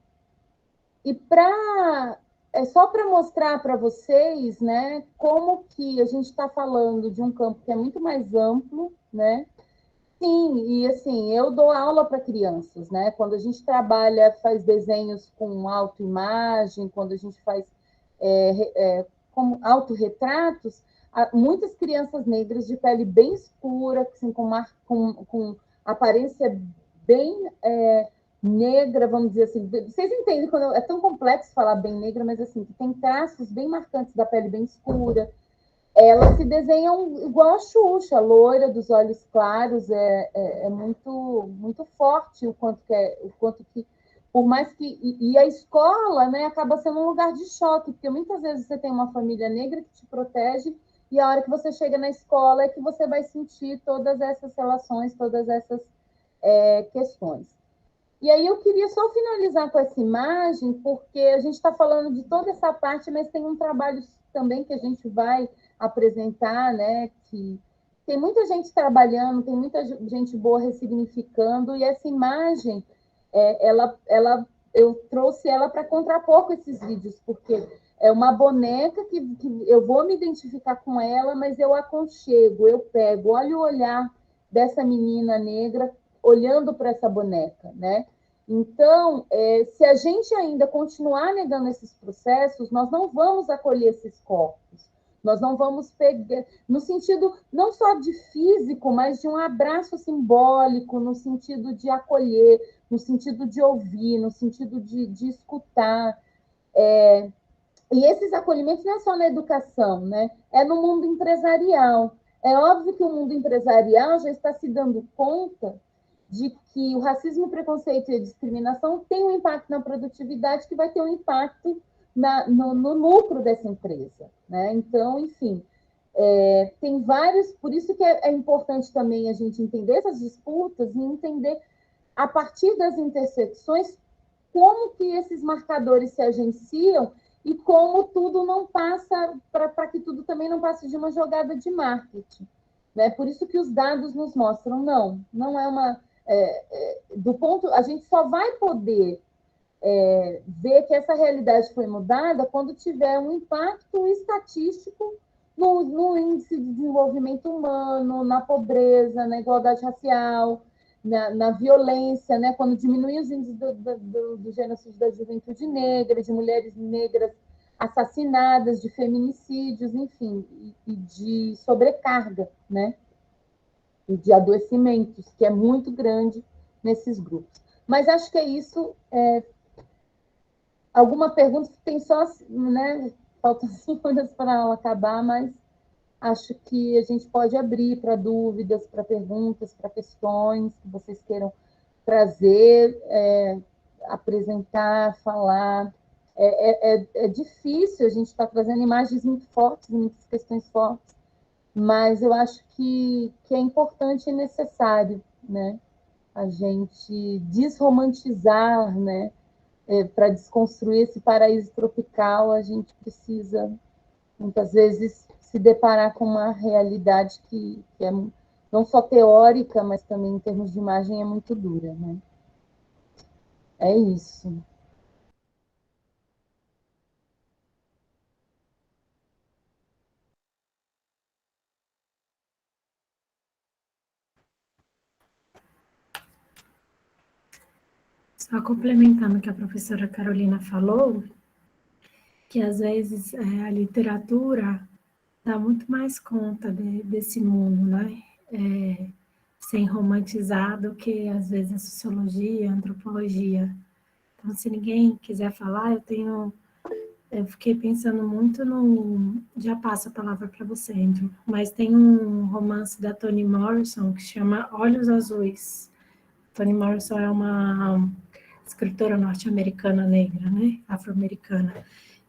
só para mostrar para vocês, né, como que a gente está falando de um campo que é muito mais amplo, né? Sim, e assim, eu dou aula para crianças, né? Quando a gente trabalha, faz desenhos com autoimagem, quando a gente faz como autorretratos, muitas crianças negras de pele bem escura, assim, com aparência bem negra, vamos dizer assim. Vocês entendem quando é tão complexo falar bem negra, mas assim, que tem traços bem marcantes da pele bem escura. Elas se desenham igual a Xuxa, loira, dos olhos claros, é muito, muito forte o quanto que por mais que e a escola, né, acaba sendo um lugar de choque, porque muitas vezes você tem uma família negra que te protege e a hora que você chega na escola é que você vai sentir todas essas relações, todas essas questões. E aí eu queria só finalizar com essa imagem, porque a gente está falando de toda essa parte, mas tem um trabalho também que a gente vai apresentar, né? Que tem muita gente trabalhando, tem muita gente boa ressignificando, e essa imagem, eu trouxe ela para contrapor com esses vídeos, porque é uma boneca que eu vou me identificar com ela, mas eu aconchego, eu pego, olha o olhar dessa menina negra olhando para essa boneca, né? Então, se a gente ainda continuar negando esses processos, nós não vamos acolher esses corpos. Nós não vamos pegar, no sentido não só de físico, mas de um abraço simbólico, no sentido de acolher, no sentido de ouvir, no sentido de escutar. E esses acolhimentos não é só na educação, né? É no mundo empresarial. É óbvio que o mundo empresarial já está se dando conta de que o racismo, o preconceito e a discriminação tem um impacto na produtividade que vai ter um impacto no lucro dessa empresa, né? Então, enfim, tem vários... Por isso que é importante também a gente entender essas disputas e entender, a partir das intersecções, como que esses marcadores se agenciam e como tudo não passa, para que tudo também não passe de uma jogada de marketing, né? Por isso que os dados nos mostram, não é uma... do ponto, a gente só vai poder ver que essa realidade foi mudada quando tiver um impacto estatístico no índice de desenvolvimento humano, na pobreza, na igualdade racial, na violência, né? Quando diminuir os índices do genocídio da juventude negra, de mulheres negras assassinadas, de feminicídios, enfim, e de sobrecarga, né? E de adoecimentos, que é muito grande nesses grupos. Mas acho que é isso. Alguma pergunta? Tem só, né? Faltam 5 minutos para a aula acabar, mas acho que a gente pode abrir para dúvidas, para perguntas, para questões que vocês queiram trazer, apresentar, falar. É difícil, a gente está trazendo imagens muito fortes, muitas questões fortes, mas eu acho que é importante e necessário, né? A gente desromantizar, né? Para desconstruir esse paraíso tropical, a gente precisa, muitas vezes, se deparar com uma realidade que é não só teórica, mas também em termos de imagem é muito dura, né? É isso. Só complementando o que a professora Carolina falou, que às vezes a literatura dá muito mais conta desse mundo, né? Sem romantizar do que às vezes a sociologia, a antropologia. Então, se ninguém quiser falar, eu fiquei pensando muito no... Já passo a palavra para você, Andrew. Mas tem um romance da Toni Morrison que chama Olhos Azuis. Toni Morrison é uma escritora norte-americana negra, né? Afro-americana.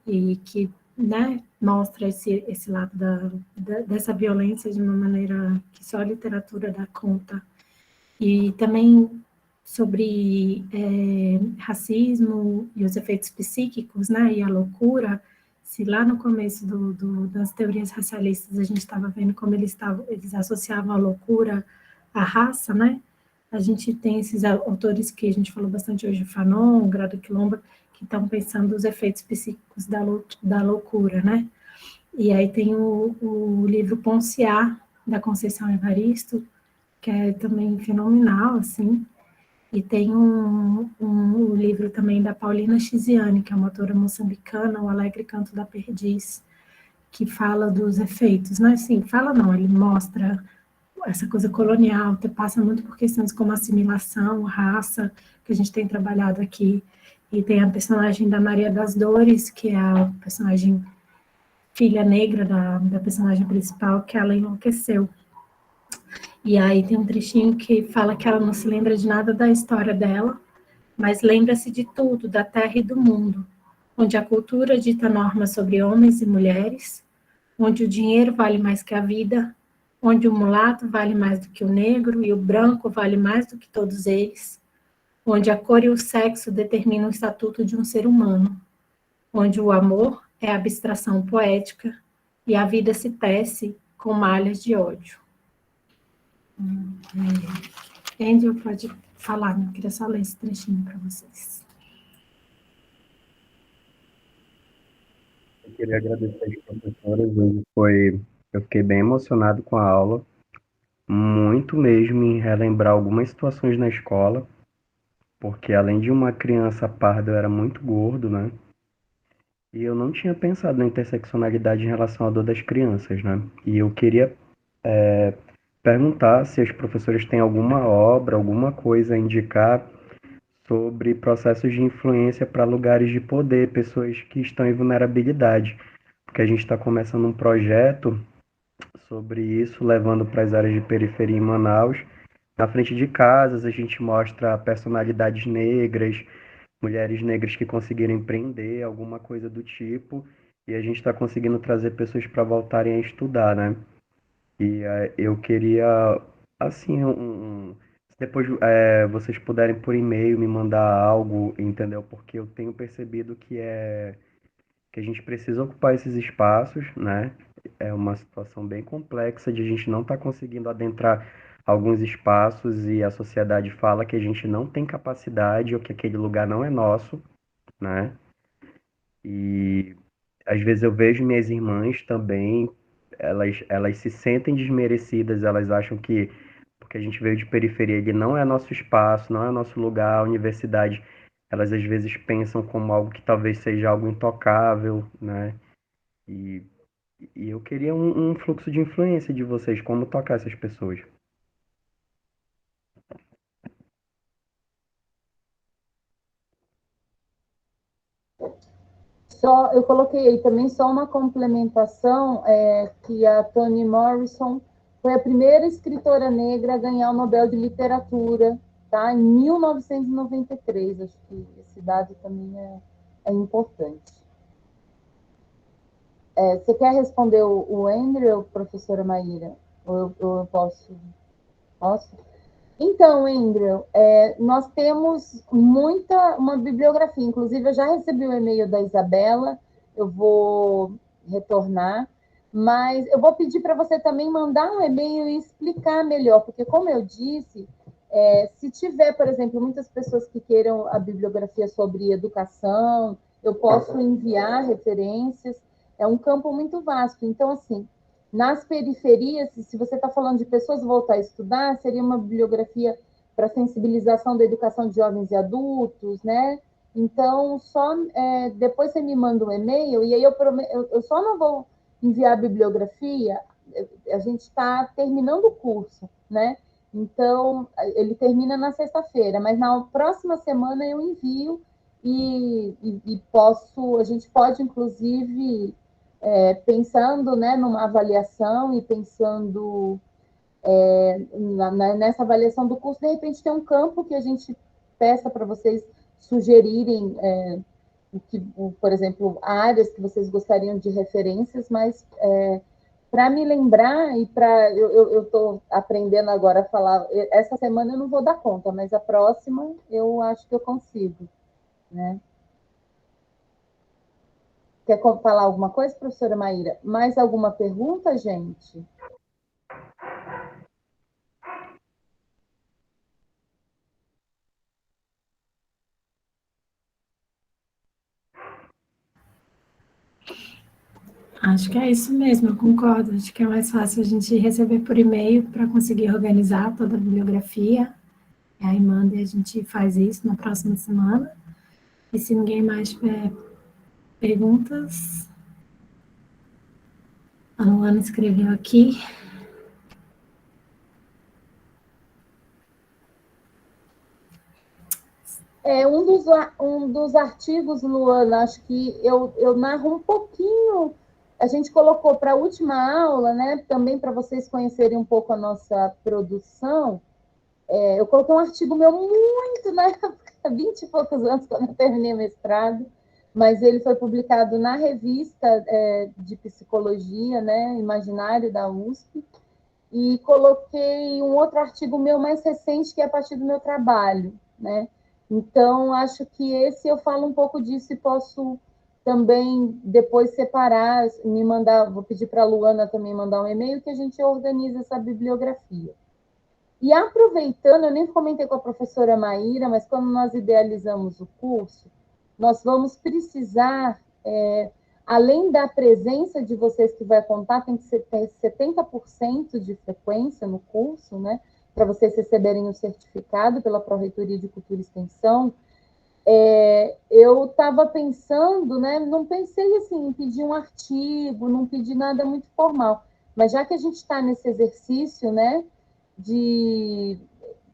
E que, né, mostra esse lado dessa violência de uma maneira que só a literatura dá conta. E também sobre racismo e os efeitos psíquicos, né, e a loucura, se lá no começo das teorias racialistas a gente estava vendo como eles associavam a loucura à raça, né, a gente tem esses autores que a gente falou bastante hoje, Fanon, Grada Quilomba, que estão pensando os efeitos psíquicos da loucura, né, e aí tem o livro Ponciá, da Conceição Evaristo, que é também fenomenal, assim, e tem um livro também da Paulina Chiziane, que é uma autora moçambicana, O Alegre Canto da Perdiz, que fala dos efeitos, né, assim, fala não, ele mostra essa coisa colonial, passa muito por questões como assimilação, raça, que a gente tem trabalhado aqui, e tem a personagem da Maria das Dores, que é a personagem filha negra da personagem principal, que ela enlouqueceu. E aí tem um trechinho que fala que ela não se lembra de nada da história dela, mas lembra-se de tudo, da terra e do mundo, onde a cultura dita normas sobre homens e mulheres, onde o dinheiro vale mais que a vida, onde o mulato vale mais do que o negro e o branco vale mais do que todos eles, onde a cor e o sexo determinam o estatuto de um ser humano, onde o amor é abstração poética e a vida se tece com malhas de ódio. Andrew pode falar, eu queria só ler esse trechinho para vocês. Eu queria agradecer às professoras, eu fiquei bem emocionado com a aula, muito mesmo em relembrar algumas situações na escola, porque além de uma criança parda, eu era muito gordo, né? E eu não tinha pensado na interseccionalidade em relação à dor das crianças, né? E eu queria perguntar se as professoras têm alguma obra, alguma coisa a indicar sobre processos de influência para lugares de poder, pessoas que estão em vulnerabilidade, porque a gente está começando um projeto sobre isso, levando para as áreas de periferia em Manaus. Na frente de casas, a gente mostra personalidades negras, mulheres negras que conseguiram empreender, alguma coisa do tipo, e a gente está conseguindo trazer pessoas para voltarem a estudar, né? E eu queria, assim, se depois vocês puderem por e-mail me mandar algo, entendeu? Porque eu tenho percebido que a gente precisa ocupar esses espaços, né? É uma situação bem complexa de a gente não estar conseguindo adentrar alguns espaços e a sociedade fala que a gente não tem capacidade ou que aquele lugar não é nosso, né? E às vezes eu vejo minhas irmãs também, elas se sentem desmerecidas, elas acham que porque a gente veio de periferia, ele não é nosso espaço, não é nosso lugar, a universidade, elas às vezes pensam como algo que talvez seja algo intocável, né? E, e eu queria um fluxo de influência de vocês, como tocar essas pessoas. Eu coloquei aí também só uma complementação, que a Toni Morrison foi a primeira escritora negra a ganhar o Nobel de Literatura, tá? Em 1993, acho que esse dado também é importante. Você quer responder o Andrew, professora Maíra? Ou eu posso? Posso? Então, Andrew, nós temos uma bibliografia, inclusive eu já recebi o e-mail da Isabela, eu vou retornar, mas eu vou pedir para você também mandar um e-mail e explicar melhor, porque como eu disse, se tiver, por exemplo, muitas pessoas que queiram a bibliografia sobre educação, eu posso enviar referências, é um campo muito vasto, então, assim, nas periferias, se você está falando de pessoas voltar a estudar, seria uma bibliografia para sensibilização da educação de jovens e adultos, né? Então, depois você me manda um e-mail, e aí eu só não vou enviar a bibliografia, a gente está terminando o curso, né? Então, ele termina na sexta-feira, mas na próxima semana eu envio, a gente pode, inclusive, pensando, né, numa avaliação e pensando nessa avaliação do curso, de repente tem um campo que a gente peça para vocês sugerirem, por exemplo, áreas que vocês gostariam de referências, mas para me lembrar e eu estou aprendendo agora a falar, essa semana eu não vou dar conta, mas a próxima eu acho que eu consigo, né? Quer falar alguma coisa, professora Maíra? Mais alguma pergunta, gente? Acho que é isso mesmo, eu concordo. Acho que é mais fácil a gente receber por e-mail para conseguir organizar toda a bibliografia. Aí manda e a gente faz isso na próxima semana. E se ninguém mais tiver perguntas, a Luana escreveu aqui. Um dos artigos, Luana, acho que eu narro um pouquinho, a gente colocou para a última aula, né, também para vocês conhecerem um pouco a nossa produção, eu coloquei um artigo meu muito na época, 20 e poucos anos, quando eu terminei o mestrado, mas ele foi publicado na revista de psicologia, né, Imaginário da USP, e coloquei um outro artigo meu mais recente, que é a partir do meu trabalho, né? Então, acho que esse eu falo um pouco disso e posso também depois separar, me mandar, vou pedir para a Luana também mandar um e-mail que a gente organiza essa bibliografia. E aproveitando, eu nem comentei com a professora Maíra, mas quando nós idealizamos o curso, nós vamos precisar, além da presença de vocês que vai contar, tem que ter 70% de frequência no curso, né? Para vocês receberem o certificado pela Pró-Reitoria de Cultura e Extensão. Eu estava pensando, né? Não pensei assim, em pedir um artigo, não pedi nada muito formal, mas já que a gente está nesse exercício, né?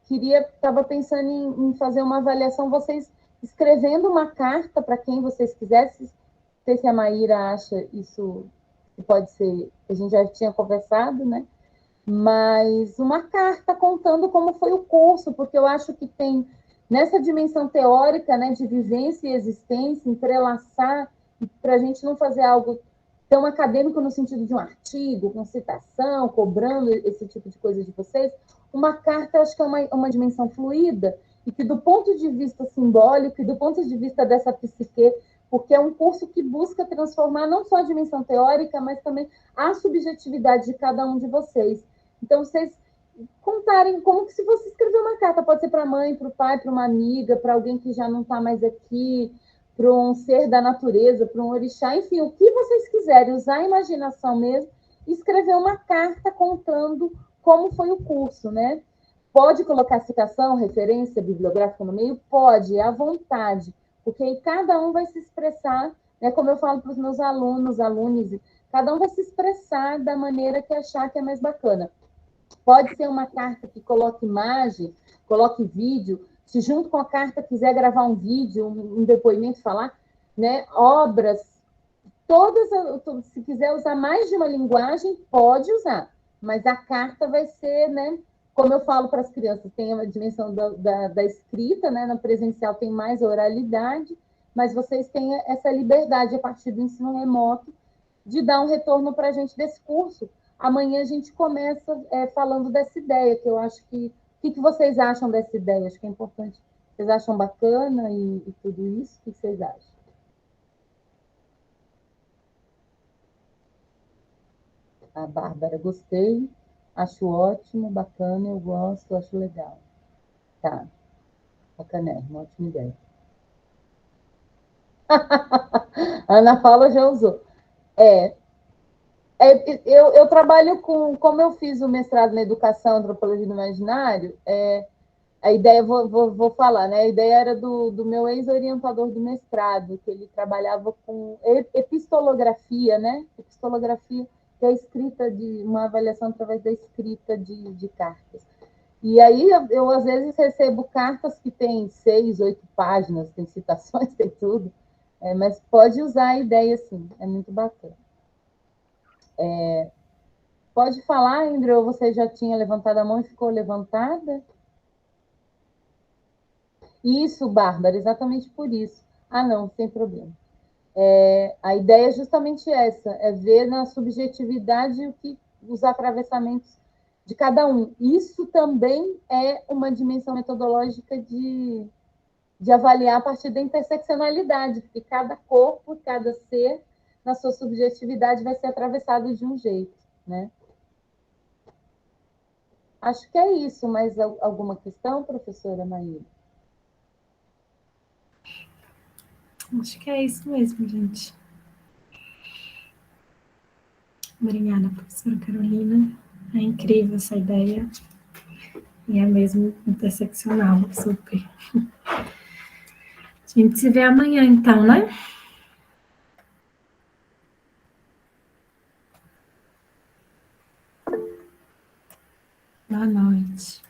Estava pensando em fazer uma avaliação, vocês escrevendo uma carta para quem vocês quisessem. Não sei se a Maíra acha isso que pode ser, a gente já tinha conversado, né? Mas uma carta contando como foi o curso, porque eu acho que tem, nessa dimensão teórica, né, de vivência e existência, entrelaçar, para a gente não fazer algo tão acadêmico no sentido de um artigo, com citação, cobrando esse tipo de coisa de vocês, uma carta acho que é uma dimensão fluida, e que do ponto de vista simbólico e do ponto de vista dessa psique, porque é um curso que busca transformar não só a dimensão teórica, mas também a subjetividade de cada um de vocês. Então, vocês contarem como que se você escrever uma carta, pode ser para a mãe, para o pai, para uma amiga, para alguém que já não está mais aqui, para um ser da natureza, para um orixá, enfim, o que vocês quiserem, usar a imaginação mesmo, e escrever uma carta contando como foi o curso, né? Pode colocar citação, referência bibliográfica no meio? Pode, à vontade, porque aí cada um vai se expressar, né? Como eu falo para os meus alunos, cada um vai se expressar da maneira que achar que é mais bacana. Pode ser uma carta que coloque imagem, coloque vídeo. Se junto com a carta quiser gravar um vídeo, um depoimento, falar, né? Obras, todas, se quiser usar mais de uma linguagem, pode usar. Mas a carta vai ser, né? Como eu falo para as crianças, tem a dimensão da escrita, né? Na presencial tem mais oralidade, mas vocês têm essa liberdade a partir do ensino remoto de dar um retorno para a gente desse curso. Amanhã a gente começa falando dessa ideia, que eu acho que... O que vocês acham dessa ideia? Acho que é importante. Vocês acham bacana e tudo isso? O que vocês acham? A Bárbara, gostei, acho ótimo, bacana, eu gosto, acho legal. Tá, bacanérrimo, ótima ideia. A Ana Paula já usou. Eu trabalho como eu fiz o mestrado na educação, antropologia do imaginário, a ideia, vou falar, né? A ideia era do meu ex-orientador do mestrado, que ele trabalhava com epistolografia, né? Epistolografia, que é a escrita de uma avaliação através da escrita de cartas. E aí eu às vezes recebo cartas que têm 6, 8 páginas, tem citações, tem tudo, mas pode usar a ideia sim, é muito bacana. Pode falar, Andrew, você já tinha levantado a mão e ficou levantada? Isso, Bárbara, exatamente por isso. Ah, não, sem problema. A ideia é justamente essa, é ver na subjetividade os atravessamentos de cada um. Isso também é uma dimensão metodológica de avaliar a partir da interseccionalidade, porque cada corpo, cada ser, na sua subjetividade, vai ser atravessado de um jeito, né? Acho que é isso. Mais alguma questão, professora Maíra? Acho que é isso mesmo, gente. Obrigada, professora Carolina. É incrível essa ideia. E é mesmo interseccional, super. A gente se vê amanhã, então, né? Boa noite.